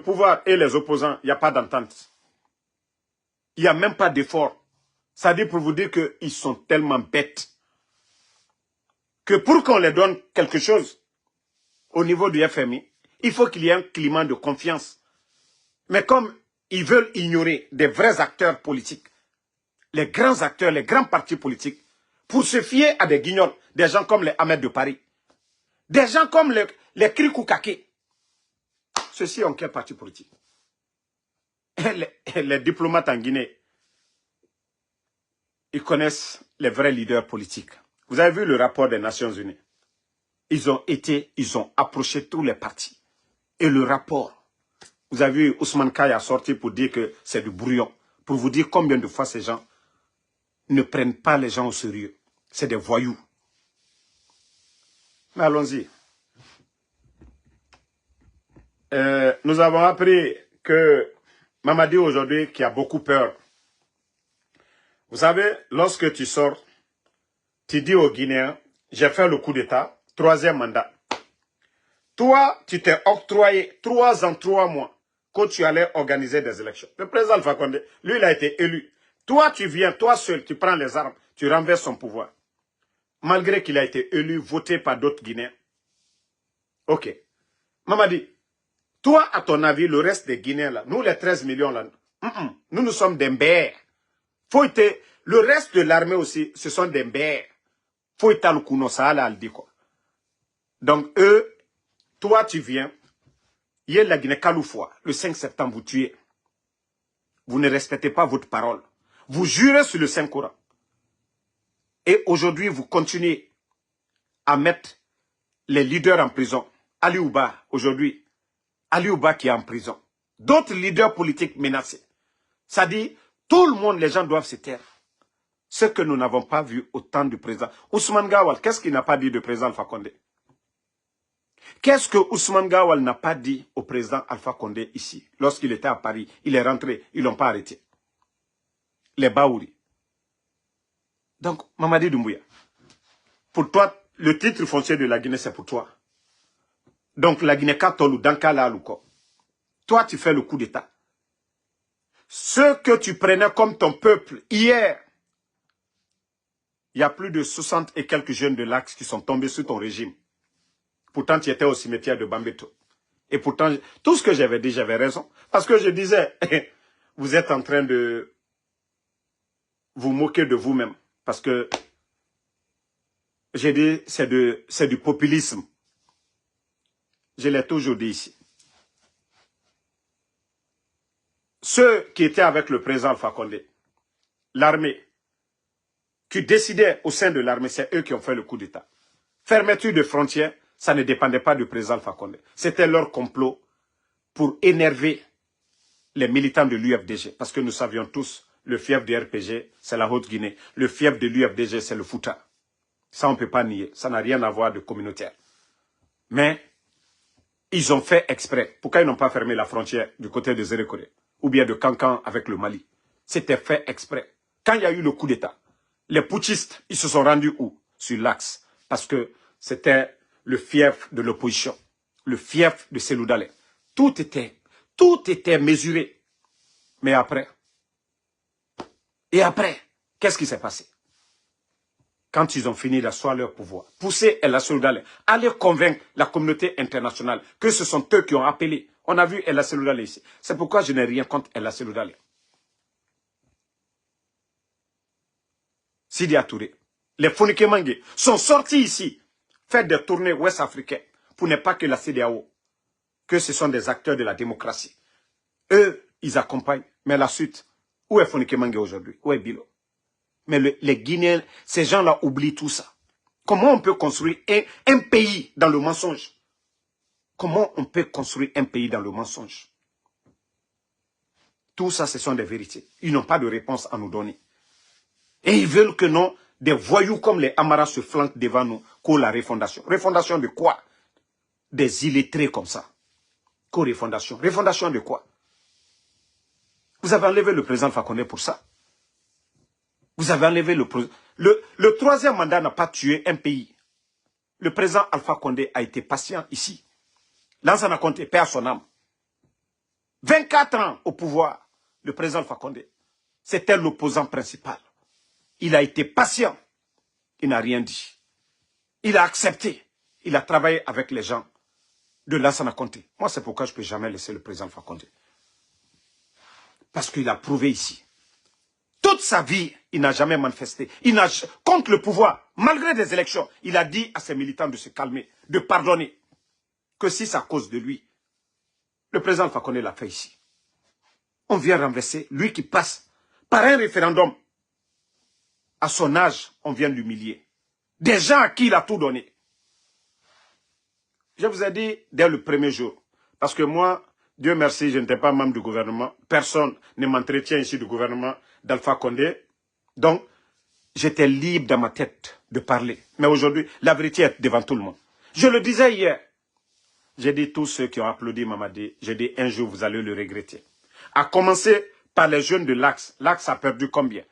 pouvoir et les opposants, il n'y a pas d'entente. Il n'y a même pas d'effort. C'est-à-dire pour vous dire qu'ils sont tellement bêtes que pour qu'on les donne quelque chose au niveau du FMI, il faut qu'il y ait un climat de confiance. Mais comme ils veulent ignorer des vrais acteurs politiques, les grands acteurs, les grands partis politiques, pour se fier à des guignols, des gens comme les Ahmed de Paris, Des gens comme les Krikoukake. Ceux-ci ont quel parti politique? Les diplomates en Guinée, ils connaissent les vrais leaders politiques. Vous avez vu le rapport des Nations Unies? Ils ont approché tous les partis. Et le rapport, vous avez vu, Ousmane Kaya a sorti pour dire que c'est du brouillon. Pour vous dire combien de fois ces gens ne prennent pas les gens au sérieux. C'est des voyous. Mais allons-y. Nous avons appris que Mamadi aujourd'hui, qui a beaucoup peur. Vous savez, lorsque tu sors, tu dis aux Guinéens, j'ai fait le coup d'État, 3e mandat. Toi, tu t'es octroyé 3 ans, 3 mois, quand tu allais organiser des élections. Le président Alpha Condé, lui, il a été élu. Toi, tu viens, toi seul, tu prends les armes, tu renverses son pouvoir. Malgré qu'il a été élu, voté par d'autres Guinéens. Ok. Mamadi, toi, à ton avis, le reste des Guinéens, là, nous, les 13 millions, là, nous sommes des mbères. Le reste de l'armée aussi, ce sont des mbères. Faut étaler le coup, ça, là, dit quoi. Donc, eux, toi, tu viens, il y a la Guinée Kaloufoua, le 5 septembre, vous tuez. Vous ne respectez pas votre parole. Vous jurez sur le Saint-Coran. Et aujourd'hui, vous continuez à mettre les leaders en prison. Ali Ouba, aujourd'hui, Ali Ouba qui est en prison. D'autres leaders politiques menacés. Ça dit, tout le monde, les gens doivent se taire. Ce que nous n'avons pas vu au temps du président. Ousmane Gawal, qu'est-ce qu'il n'a pas dit du président Alpha Condé? Qu'est-ce que Ousmane Gawal n'a pas dit au président Alpha Condé ici? Lorsqu'il était à Paris, il est rentré, ils ne l'ont pas arrêté. Les Baouri. Donc, Mamadi Doumbouya, pour toi, le titre foncier de la Guinée, c'est pour toi. Donc, la Guinée Katolou, Dankala Alouko. Toi, tu fais le coup d'État. Ce que tu prenais comme ton peuple hier, il y a plus de 60 et quelques jeunes de l'Axe qui sont tombés sous ton régime. Pourtant, tu étais au cimetière de Bambeto. Et pourtant, tout ce que j'avais dit, j'avais raison. Parce que je disais, vous êtes en train de vous moquer de vous-même. Parce que, j'ai dit, c'est du populisme. Je l'ai toujours dit ici. Ceux qui étaient avec le président Alpha Condé, l'armée, qui décidaient au sein de l'armée, c'est eux qui ont fait le coup d'État. Fermeture de frontières, ça ne dépendait pas du président Alpha Condé. C'était leur complot pour énerver les militants de l'UFDG. Parce que nous savions tous, le fief du RPG, c'est la Haute-Guinée. Le fief de l'UFDG, c'est le Fouta. Ça, on ne peut pas nier. Ça n'a rien à voir de communautaire. Mais, ils ont fait exprès. Pourquoi ils n'ont pas fermé la frontière du côté de Zérékoré? Ou bien de Cancan avec le Mali? C'était fait exprès. Quand il y a eu le coup d'État, les putschistes, ils se sont rendus où? Sur l'Axe. Parce que c'était le fief de l'opposition. Le fief de Cellou Dalein. Tout était mesuré. Mais après, qu'est-ce qui s'est passé? Quand ils ont fini d'asseoir leur pouvoir, pousser El Cellou Dalein, aller convaincre la communauté internationale que ce sont eux qui ont appelé. On a vu El Cellou Dalein ici. C'est pourquoi je n'ai rien contre El Cellou Dalein. Sidi Touré, les Fonike Mangué sont sortis ici, faire des tournées ouest-africaines pour ne pas que la CEDEAO, que ce sont des acteurs de la démocratie. Eux, ils accompagnent. Mais la suite, où est Fonike Mangué aujourd'hui? Où est Bilo? Mais les Guinéens, ces gens-là oublient tout ça. Comment on peut construire un pays dans le mensonge? Comment on peut construire un pays dans le mensonge? Tout ça, ce sont des vérités. Ils n'ont pas de réponse à nous donner. Et ils veulent que non, des voyous comme les Amaras se flanquent devant nous, pour la refondation. Refondation de quoi? Des illettrés comme ça. Co-refondation. Refondation de quoi? Vous avez enlevé le président Fakonde pour ça. Vous avez enlevé le président. Le troisième mandat n'a pas tué un pays. Le président Alpha Condé a été patient ici. Lansana Conté perd son âme. 24 ans au pouvoir, le président Alpha Condé. C'était l'opposant principal. Il a été patient. Il n'a rien dit. Il a accepté. Il a travaillé avec les gens de Lansana Conté. Moi, c'est pourquoi je ne peux jamais laisser le président Alpha Condé. Parce qu'il a prouvé ici Toute sa vie, il n'a jamais manifesté. Contre le pouvoir, malgré des élections, il a dit à ses militants de se calmer, de pardonner. Que si c'est à cause de lui, le président Alpha Condé l'a fait ici. On vient renverser, lui qui passe par un référendum. À son âge, on vient l'humilier. Des gens à qui il a tout donné. Je vous ai dit dès le premier jour, parce que moi, Dieu merci, je n'étais pas membre du gouvernement. Personne ne m'entretient ici du gouvernement d'Alpha Condé. Donc, j'étais libre dans ma tête de parler. Mais aujourd'hui, la vérité est devant tout le monde. Je le disais hier. J'ai dit tous ceux qui ont applaudi Mamadi, j'ai dit un jour vous allez le regretter. À commencer par les jeunes de l'Axe. L'Axe a perdu combien?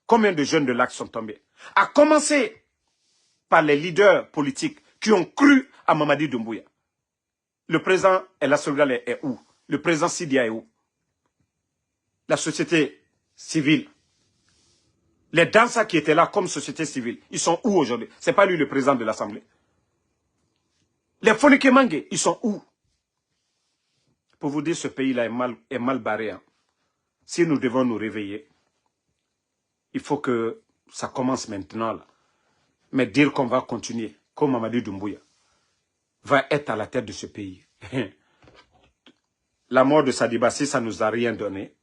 Combien de jeunes de l'Axe sont tombés? À commencer par les leaders politiques qui ont cru à Mamadi Doumbouya. Le président El Assougali est où? Le président Sidia est où? La société civile. Les danseurs qui étaient là comme société civile, ils sont où aujourd'hui? Ce n'est pas lui le président de l'Assemblée. Les Fonike Mange, ils sont où? Pour vous dire, ce pays-là est mal barré. Hein. Si nous devons nous réveiller, il faut que ça commence maintenant. Là. Mais dire qu'on va continuer, comme Mamadi Doumbouya, va être à la tête de ce pays. La mort de Sadiba, si ça ne nous a rien donné.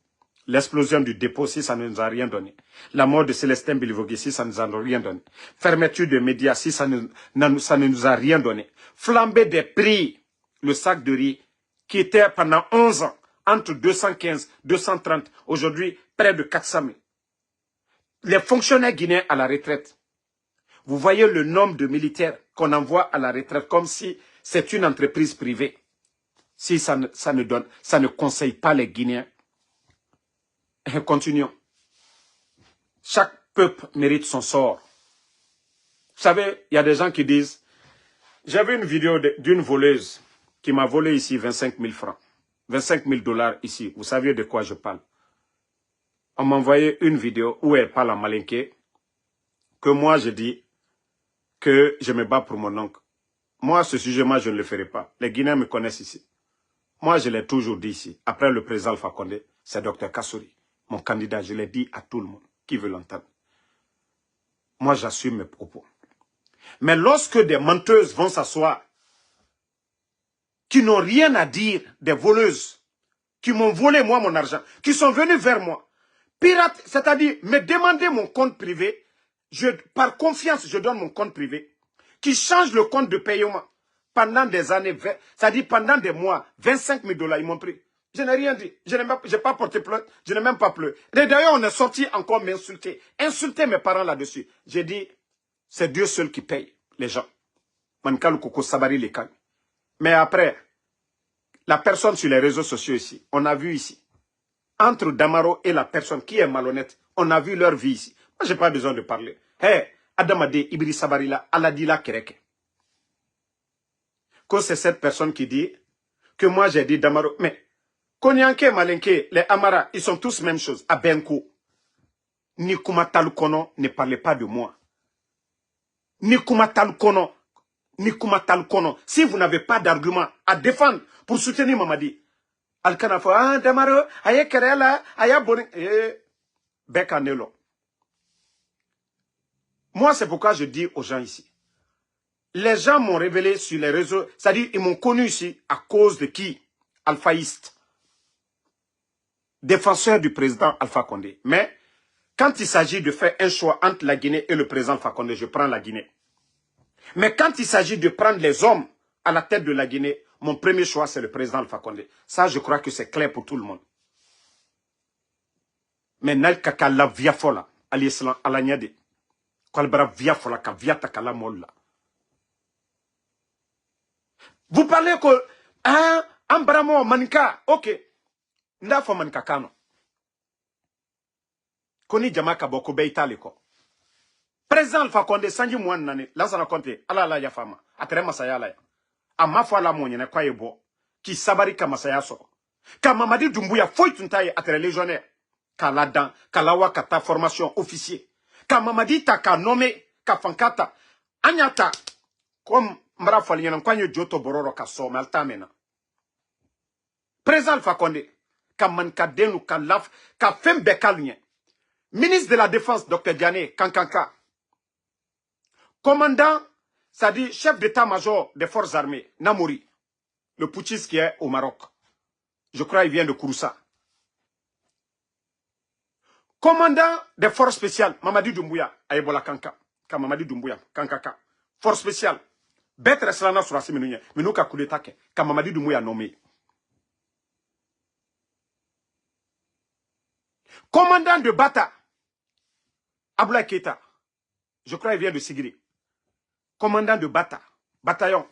L'explosion du dépôt, si ça ne nous a rien donné. La mort de Célestin Bilivogui, si ça ne nous a rien donné. Fermeture des médias, si ça ne nous a rien donné. Flambée des prix, le sac de riz, qui était pendant 11 ans, entre 215, 230, aujourd'hui près de 400 000. Les fonctionnaires guinéens à la retraite. Vous voyez le nombre de militaires qu'on envoie à la retraite comme si c'est une entreprise privée. Si ça ne conseille pas les Guinéens. Continuons. Chaque peuple mérite son sort. Vous savez, il y a des gens qui disent, j'ai vu une vidéo d'une voleuse qui m'a volé ici 25 000 francs. 25 000 $ ici. Vous savez de quoi je parle. On m'a envoyé une vidéo où elle parle en malinké, que moi je dis que je me bats pour mon oncle. Moi, ce sujet, moi, je ne le ferai pas. Les Guinéens me connaissent ici. Moi, je l'ai toujours dit ici. Après le président Alpha Condé, c'est Dr Kassouri. Mon candidat, je l'ai dit à tout le monde qui veut l'entendre. Moi, j'assume mes propos. Mais lorsque des menteuses vont s'asseoir, qui n'ont rien à dire, des voleuses, qui m'ont volé, moi, mon argent, qui sont venues vers moi, pirates, c'est-à-dire me demander mon compte privé, par confiance, je donne mon compte privé, qui change le compte de paiement pendant des années, c'est-à-dire pendant des mois, 25 000 $, ils m'ont pris. Je n'ai rien dit. Je n'ai pas porté plainte. Je n'ai même pas pleuré. Et d'ailleurs, on est sorti encore m'insulter. Insulter mes parents là-dessus. J'ai dit, c'est Dieu seul qui paye les gens. Mais après, la personne sur les réseaux sociaux ici, on a vu ici, entre Damaro et la personne qui est malhonnête, on a vu leur vie ici. Moi, je n'ai pas besoin de parler. Hé, Adamade Ibri Sabarila, Aladila Kereke. Que c'est cette personne qui dit que moi j'ai dit Damaro, mais Konyanke, Malenke, les Amara, ils sont tous même chose. À Benko. Nikuma Talukono ne parlez pas de moi. Nikuma Talukono. Si vous n'avez pas d'argument à défendre pour soutenir Mamadi, Alkanafo, ah, Damaro, Aya Kerela, Aya Boni, Bekanelo. Moi, c'est pourquoi je dis aux gens ici. Les gens m'ont révélé sur les réseaux, c'est-à-dire, ils m'ont connu ici à cause de qui? Alphaïste. Défenseur du président Alpha Condé. Mais, quand il s'agit de faire un choix entre la Guinée et le président Alpha Condé, je prends la Guinée. Mais quand il s'agit de prendre les hommes à la tête de la Guinée, mon premier choix, c'est le président Alpha Condé. Ça, je crois que c'est clair pour tout le monde. Mais, Nal Kakala Viafola, Alieslan Alanyade, Kalbara Viafola, Kaviata Kala Molla. Vous parlez que, ah, Ambramo Manika, ok. Ndafo Manika Kano. Koni Jamaka Boko Beitale ko. Président Alpha Condé, Sanji Mouane Nani, Lansana Conte, ala la ya fama, atere masaya la ya. Ama fwa la mwenye kwa yebo, ki sabari ka masaya so. Ka Mamadi Doumbouya foy tuntaye atere légionnaire. Ka la dan, ka la wa kata formation officier. Ka Mamadi ta ka nommé, ka fankata. Anyata, comme Mbra Falien, kwa joto bororo ka so, malta mena. Président Alpha Condé, ka man ka denu ka laf, ka fem bekalnye. Ministre de la Défense, Dr Diané Kankanka. Commandant, c'est-à-dire chef d'état-major des forces armées, Namouri, le putschiste qui est au Maroc. Je crois qu'il vient de Kouroussa. Commandant des forces spéciales, Mamadi Doumbouya, Aïbola Kanka. Mamadi Doumbouya, Kankaka. Force spéciale. Bête Resselana sur la Simenouye. Mais nous, Kakouleta, Mamadi Doumbouya nommé. Commandant de Bata, Aboulaye Keita. Je crois qu'il vient de Sigiri. Commandant de Bata, bataillon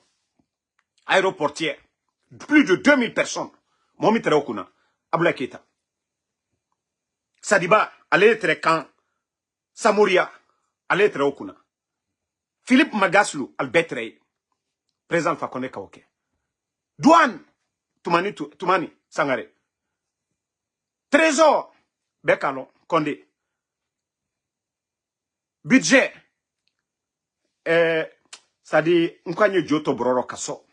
aéroportière. Plus de 2000 personnes. Mohamed Traokuna, Aboulaye Keita. Sadiba, allez être quand Samouria, allez être Okuna. Philippe Magaslou, Albetrey, président Fakone Kaoke. Douane, Toumani, Sangare. Trésor, Bekalon, Condé. Budget, c'est-à-dire, Nkanye Djoto Broro Kasso.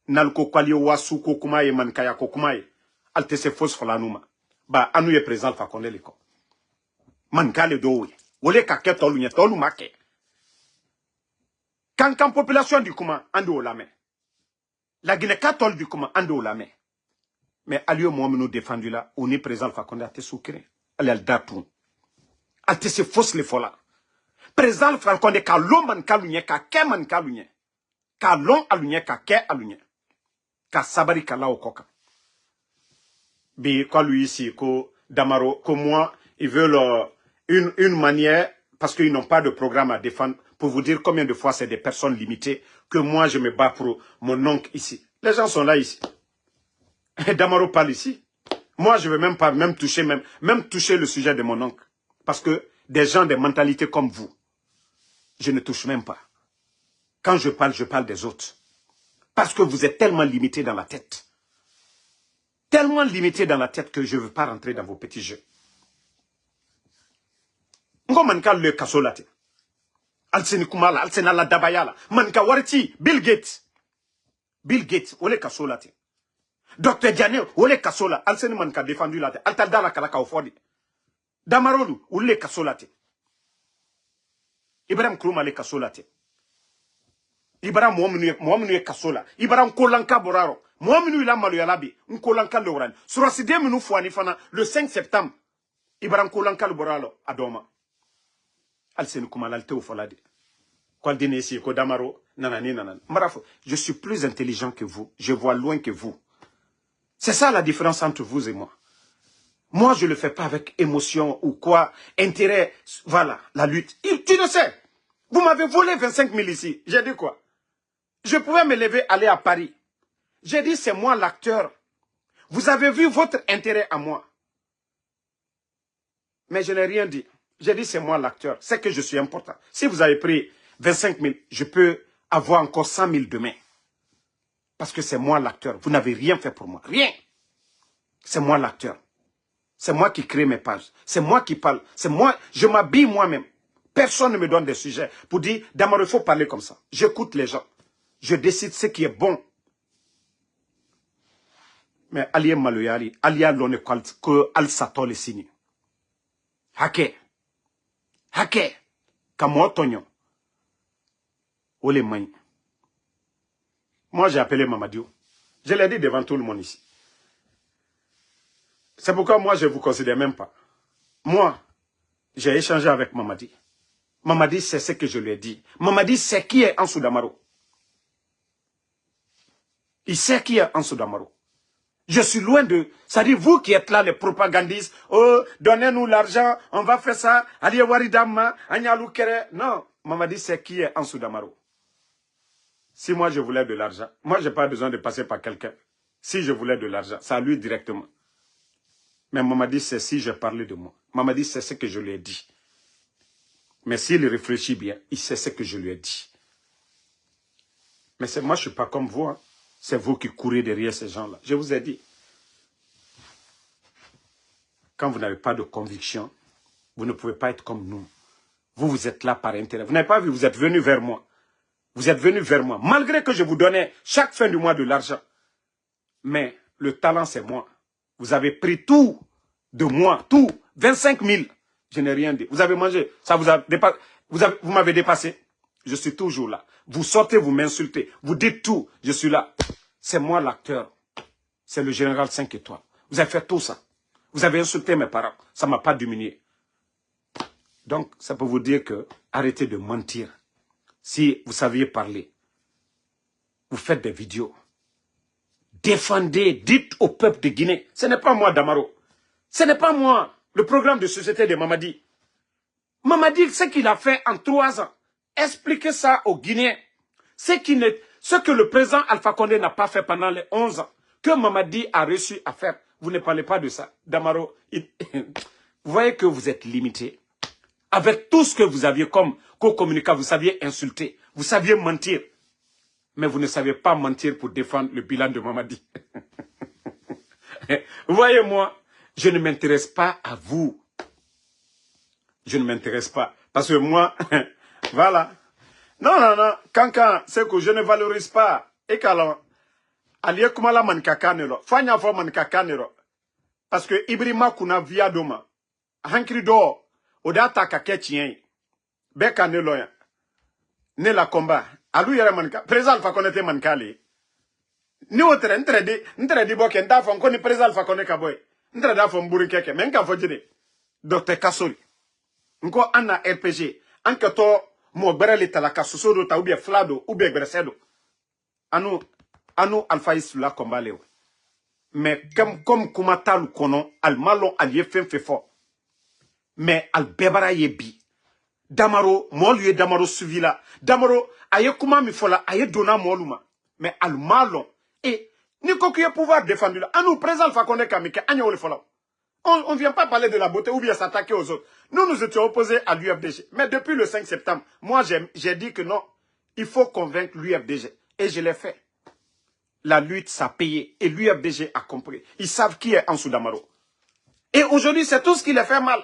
Nalko Kwali Wasu Kokumaye, Mankaya Kokumaye, Altese Fos Folanuma. Ba, Anouye président Fakone Liko. Mankale Dowe. Wole Kake Tolunye, Tolumake. Quand population du Kouma, Ando la main. La Guinée catholique du Kouma, Ando la main. Mais Aliou Mohamed nous défendu là, on est présent Fakonde à te soukre. Elle est datou. Elle te se fausse les fola. Présent Fakonde ka loman kalunye, ka keman kalunye. Ka lon alunye, ka ke alunye. Ka sabari ka la okoka. Bi, quoi lui ici, ko Damaro, que moi, ils veulent une manière, parce qu'ils n'ont pas de programme à défendre, pour vous dire combien de fois c'est des personnes limitées, que moi je me bats pour mon oncle ici. Les gens sont là ici. Et Damaro parle ici. Moi je ne veux même pas toucher le sujet de mon oncle. Parce que des gens de mentalité comme vous, je ne touche même pas. Quand je parle des autres. Parce que vous êtes tellement limité dans la tête. Tellement limité dans la tête que je ne veux pas rentrer dans vos petits jeux. Ngo manka le kasolate. Alseni kumala, alsena la dabayala. Manka wariti, Bill Gates. Bill Gates, ole kasolate. Dr. Diané, ole kasola. Alseni manka défendu late. Altadala kalaka ofodi. Damarolu, ole kasolate. Ibrahim Krouma le kasolate. Ibrahim Mohaminu kasola. Ibrahim Kolanka Boraro. Mohaminu ila malu yalabi. Nkolanka le oran. Suraside menu fouani fana le 5 septembre. Ibrahim Kolanka le Boralo, Adoma. Alseni Kumalalte ou Folade. Kwaldinesi, Kodamaro, nanani, nanani. Marafo, je suis plus intelligent que vous. Je vois loin que vous. C'est ça la différence entre vous et moi. Moi, je ne le fais pas avec émotion ou quoi, intérêt, voilà, la lutte. Tu ne sais. Vous m'avez volé 25 000 ici. J'ai dit quoi? Je pouvais me lever, aller à Paris. J'ai dit, c'est moi l'acteur. Vous avez vu votre intérêt à moi. Mais je n'ai rien dit. J'ai dit, c'est moi l'acteur. C'est que je suis important. Si vous avez pris 25 000, je peux avoir encore 100 000 demain. Parce que c'est moi l'acteur. Vous n'avez rien fait pour moi. Rien. C'est moi l'acteur. C'est moi qui crée mes pages. C'est moi qui parle. C'est moi. Je m'habille moi-même. Personne ne me donne des sujets pour dire, Damaro, il faut parler comme ça. J'écoute les gens. Je décide ce qui est bon. Mais Alié Maloyari, Alia Lone que Al Satol est signé. Hake. Hake. Kamo Tonyon. Ole Maï. Moi, j'ai appelé Mamadio. Je l'ai dit devant tout le monde ici. C'est pourquoi moi, je ne vous considère même pas. Moi, j'ai échangé avec Mamadi. Mamadi, c'est ce que je lui ai dit. Mamadi, c'est qui est Ansou Damaro. Il sait qui est Ansou Damaro. Je suis loin de... C'est-à-dire, vous qui êtes là, les propagandistes, oh, donnez-nous l'argent, on va faire ça, allez Waridama, Agnalou Kere. Non, Mamadi, c'est qui est Ansou Damaro. Si moi, je voulais de l'argent, moi, je n'ai pas besoin de passer par quelqu'un. Si je voulais de l'argent, c'est à lui directement. Mais Mamadi, c'est si je parlais de moi. Mamadi, c'est ce que je lui ai dit. Mais s'il réfléchit bien, il sait ce que je lui ai dit. Mais moi, je ne suis pas comme vous. Hein. C'est vous qui courez derrière ces gens-là. Je vous ai dit. Quand vous n'avez pas de conviction, vous ne pouvez pas être comme nous. Vous, vous êtes là par intérêt. Vous n'avez pas vu, vous êtes venu vers moi. Vous êtes venu vers moi. Malgré que je vous donnais chaque fin du mois de l'argent. Mais le talent, c'est moi. Vous avez pris tout de moi, tout. 25 000. Je n'ai rien dit. Vous avez mangé, ça vous a dépassé. Vous m'avez dépassé. Je suis toujours là. Vous sortez, vous m'insultez. Vous dites tout, je suis là. C'est moi l'acteur. C'est le général 5 étoiles. Vous avez fait tout ça. Vous avez insulté mes parents. Ça ne m'a pas diminué. Donc, ça peut vous dire que arrêtez de mentir. Si vous saviez parler, vous faites des vidéos. Défendez, dites au peuple de Guinée. Ce n'est pas moi, Damaro. Ce n'est pas moi, le programme de société de Mamadi. Mamadi, ce qu'il a fait en 3 ans, expliquez ça aux Guinéens. Ce que le président Alpha Condé n'a pas fait pendant les 11 ans, que Mamadi a réussi à faire. Vous ne parlez pas de ça. Damaro, vous voyez que vous êtes limité. Avec tout ce que vous aviez comme co-communicant, vous saviez insulter, vous saviez mentir. Mais vous ne savez pas mentir pour défendre le bilan de Mamadi. Vous voyez, moi, je ne m'intéresse pas à vous. Je ne m'intéresse pas. Parce que moi, voilà. Non, non, non. Quand c'est que je ne valorise pas. Et qu'alors, allié kumala mankakanero. Fanya fo mankakanero. Parce que Ibrima kuna via doma. Hankri do. Odata kaketien. Beka ne loya. Ne la combat. Alou yere manka. Président Alpha Condé mankali. Ni otre ntre di boke nda fon ko ni président Alpha Condé kaboy. Ntre da fon mburi keke. Menka fo jide. Dr. Kasori. Nko ana RPG. Anke to mo bereli talaka sosodo ta ubie flado ubie gresedo. Anu Alpha Isula kombale. Mais comme kumatalu kono al malon al yefen fefo. Mais al bebara yebi. Damaro, molu ye Damaro suivi là. Damaro, aye kuma mi fola, aye dona moluma. Mais al malon. Et, ni kokuye pouvoir défendre là. Anou, président Alpha Condé kamike, anya ole fola. On ne vient pas parler de la beauté ou bien s'attaquer aux autres. Nous étions opposés à l'UFDG. Mais depuis le 5 septembre, moi j'ai dit que non, il faut convaincre l'UFDG. Et je l'ai fait. La lutte, ça a payé. Et l'UFDG a compris. Ils savent qui est Ansou Damaro. Et aujourd'hui, c'est tout ce qui les fait mal.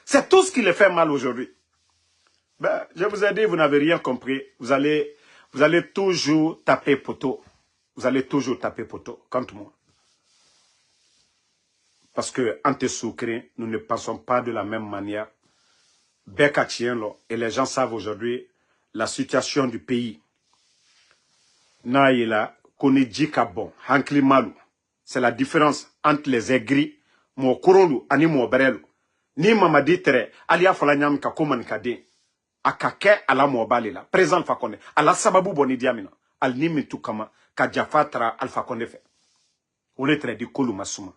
C'est tout ce qui les fait mal aujourd'hui. Ben, je vous ai dit, vous n'avez rien compris. Vous allez toujours taper poteau. Vous allez toujours taper poteau, contre moi. Parce que, ante soukri, nous ne pensons pas de la même manière. Bekatienlo, et les gens savent aujourd'hui la situation du pays. Naïla, konidjika bon, hankli malou. C'est la différence entre les aigris, mo kurolu, ani mo berelu. Ni Mamadi tere, alia falanyam ka koman kade. Akake ala mo balila. Président Alpha Condé. Ala sababu boni diamina. Al nimi tukama, ka jafatra Alpha Condé fait. Ou le di kolu masuma.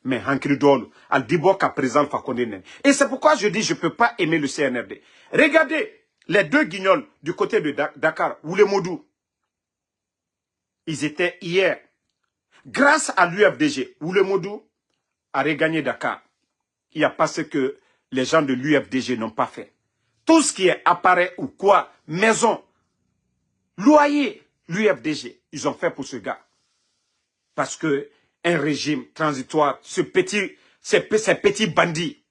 Mais hankri dolu, al dibo ka président Alpha Condé nen. Et c'est pourquoi je dis je peux pas aimer le CNRD. Regardez les deux guignols du côté de Dakar, ou les Modou. Ils étaient hier. Grâce à l'UFDG, ou le Modou a regagné Dakar. Il n'y a pas ce que les gens de l'UFDG n'ont pas fait. Tout ce qui est appareil ou quoi, maison, loyer, l'UFDG, ils ont fait pour ce gars. Parce que un régime transitoire, ces petits bandits,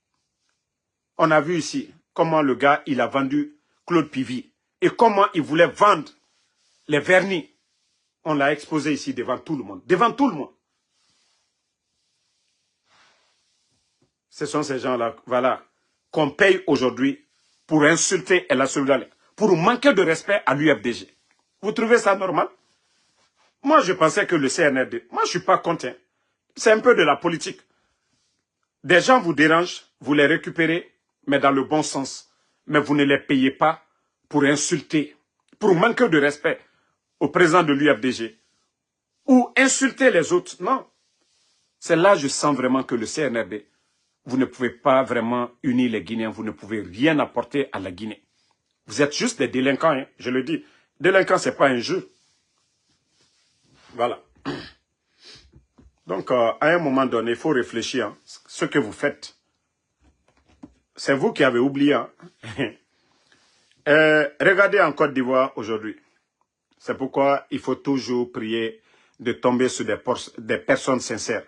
on a vu ici comment le gars, il a vendu Claude Pivy. Et comment il voulait vendre les vernis. On l'a exposé ici devant tout le monde. Devant tout le monde. Ce sont ces gens-là, voilà, qu'on paye aujourd'hui pour insulter El Soldal, pour manquer de respect à l'UFDG. Vous trouvez ça normal? Moi, je pensais que le CNRD, moi, je ne suis pas content. C'est un peu de la politique. Des gens vous dérangent, vous les récupérez, mais dans le bon sens. Mais vous ne les payez pas pour insulter, pour manquer de respect au président de l'UFDG. Ou insulter les autres. Non. C'est là que je sens vraiment que le CNRD, vous ne pouvez pas vraiment unir les Guinéens. Vous ne pouvez rien apporter à la Guinée. Vous êtes juste des délinquants, hein, je le dis. Délinquant, ce n'est pas un jeu. Voilà. Donc, à un moment donné, il faut réfléchir. Hein, ce que vous faites, c'est vous qui avez oublié. Hein. Regardez en Côte d'Ivoire aujourd'hui. C'est pourquoi il faut toujours prier de tomber sur des personnes sincères.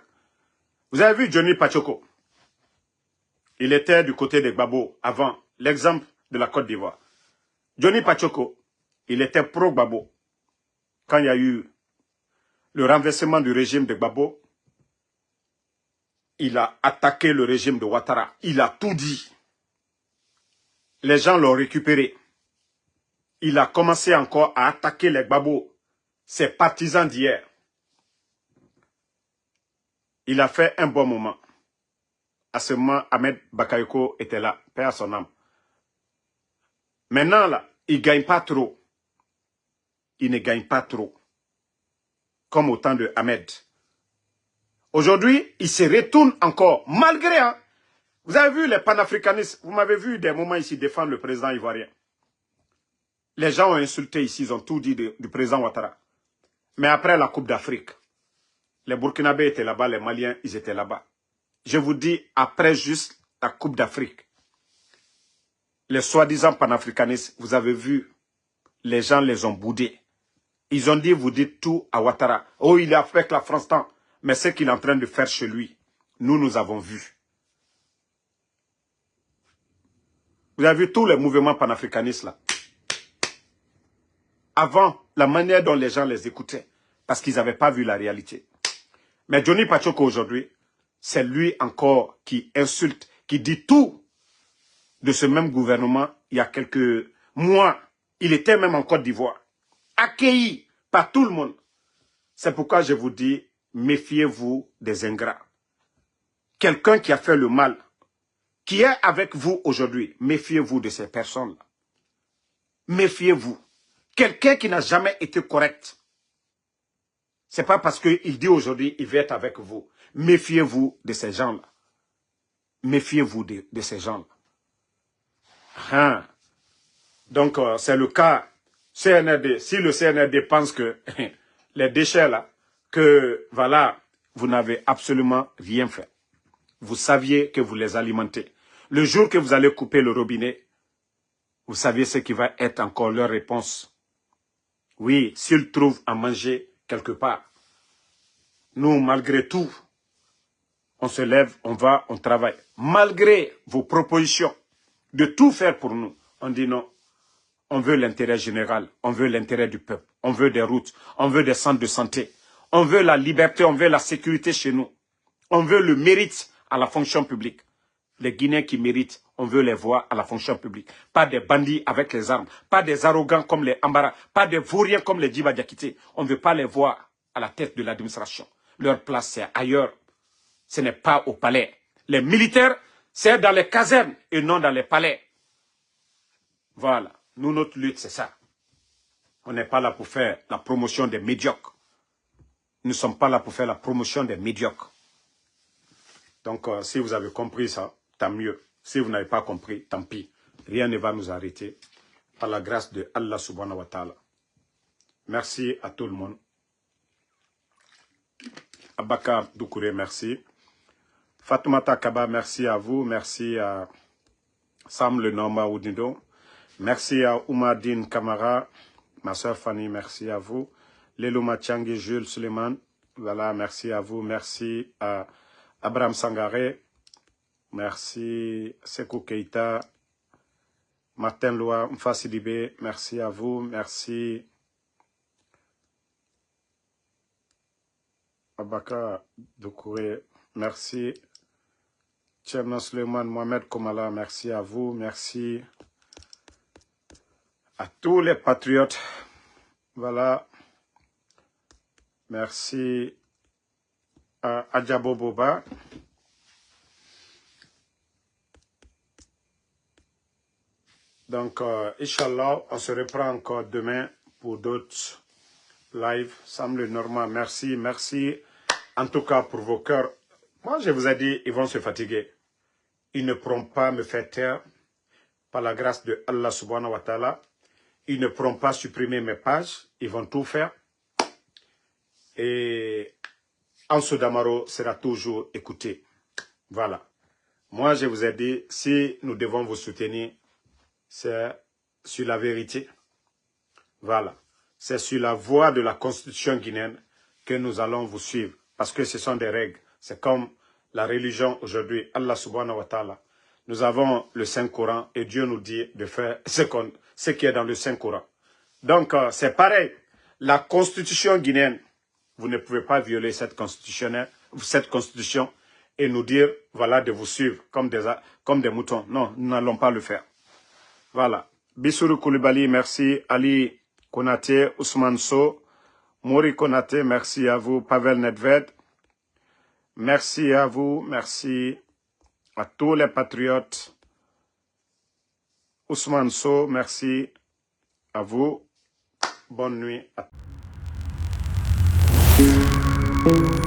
Vous avez vu Johnny Pachoko? Il était du côté de Gbagbo avant, l'exemple de la Côte d'Ivoire. Johnny Pachoko, il était pro-Gbagbo. Quand il y a eu le renversement du régime de Gbagbo, il a attaqué le régime de Ouattara. Il a tout dit. Les gens l'ont récupéré. Il a commencé encore à attaquer les Gbagbo, ses partisans d'hier. Il a fait un bon moment. À ce moment, Ahmed Bakayoko était là, paix à son âme. Maintenant, là, il ne gagne pas trop. Il ne gagne pas trop. Comme au temps de Ahmed. Aujourd'hui, il se retourne encore, malgré... Hein, vous avez vu les panafricanistes, vous m'avez vu des moments ici défendre le président ivoirien. Les gens ont insulté ici, ils ont tout dit du président Ouattara. Mais après la Coupe d'Afrique, les Burkinabés étaient là-bas, les Maliens, ils étaient là-bas. Je vous dis, après juste la Coupe d'Afrique, les soi-disant panafricanistes, vous avez vu, les gens les ont boudés. Ils ont dit, vous dites tout à Ouattara. Oh, il est avec la France tant. Mais ce qu'il est en train de faire chez lui, nous avons vu. Vous avez vu tous les mouvements panafricanistes là. Avant, la manière dont les gens les écoutaient, parce qu'ils n'avaient pas vu la réalité. Mais Johnny Pachoko aujourd'hui, c'est lui encore qui insulte, qui dit tout de ce même gouvernement il y a quelques mois. Il était même en Côte d'Ivoire, accueilli par tout le monde. C'est pourquoi je vous dis, méfiez-vous des ingrats. Quelqu'un qui a fait le mal, qui est avec vous aujourd'hui, méfiez-vous de ces personnes-là. Méfiez-vous. Quelqu'un qui n'a jamais été correct, c'est pas parce qu'il dit aujourd'hui, il va être avec vous. Méfiez-vous de ces gens-là. Méfiez-vous de ces gens-là. Hein. Donc, c'est le cas CNRD. Si le CNRD pense que les déchets là, que voilà, vous n'avez absolument rien fait. Vous saviez que vous les alimentez. Le jour que vous allez couper le robinet, vous saviez ce qui va être encore leur réponse. Oui, s'ils trouvent à manger quelque part. Nous, malgré tout, on se lève, on va, on travaille. Malgré vos propositions de tout faire pour nous, on dit non. On veut l'intérêt général, on veut l'intérêt du peuple, on veut des routes, on veut des centres de santé, on veut la liberté, on veut la sécurité chez nous. On veut le mérite à la fonction publique. Les Guinéens qui méritent, on veut les voir à la fonction publique. Pas des bandits avec les armes, pas des arrogants comme les Ambara, pas des vauriens comme les Djiba Diakité. On ne veut pas les voir à la tête de l'administration. Leur place, c'est ailleurs. Ce n'est pas au palais. Les militaires, c'est dans les casernes et non dans les palais. Voilà. Nous, notre lutte, c'est ça. On n'est pas là pour faire la promotion des médiocres. Nous ne sommes pas là pour faire la promotion des médiocres. Donc, si vous avez compris ça, tant mieux. Si vous n'avez pas compris, tant pis. Rien ne va nous arrêter. Par la grâce de Allah subhanahu wa ta'ala. Merci à tout le monde. Abaka Doukouré, merci. Fatoumata Kaba, merci à vous. Merci à Sam Le Norma Oudido. Merci à Oumadine Kamara. Ma soeur Fanny, merci à vous. Lelo Matiangi, Jules Suleiman. Voilà, merci à vous. Merci à Abraham Sangaré. Merci Sekou Keita. Martin Loa, Mfassidibé. Merci à vous. Merci Abaka Doukouré. Merci Tcherno Suleiman, Mohamed Komala. Merci à vous. Merci à tous les patriotes. Voilà. Merci à Adjabo Boba. Donc, Inch'Allah, on se reprend encore demain pour d'autres lives. Sam Le Normand, merci, merci. En tout cas, pour vos cœurs. Moi, je vous ai dit, ils vont se fatiguer. Ils ne pourront pas me faire taire par la grâce de Allah subhanahu wa ta'ala. Ils ne pourront pas supprimer mes pages. Ils vont tout faire. Et Anso Damaro sera toujours écouté. Voilà. Moi, je vous ai dit, si nous devons vous soutenir, c'est sur la vérité. Voilà. C'est sur la voie de la constitution guinéenne que nous allons vous suivre. Parce que ce sont des règles. C'est comme la religion aujourd'hui. Allah subhanahu wa ta'ala. Nous avons le Saint-Coran et Dieu nous dit de faire ce qui est dans le Saint-Coran. Donc, c'est pareil. La constitution guinéenne, vous ne pouvez pas violer cette constitution et nous dire, voilà, de vous suivre comme des moutons. Non, nous n'allons pas le faire. Voilà. Bissourou Koulibaly, merci. Ali Konaté, Ousmane So, Mori Konaté, merci à vous. Pavel Nedved, merci à vous. Merci à tous les patriotes. Ousmane So, merci à vous. Bonne nuit à tous.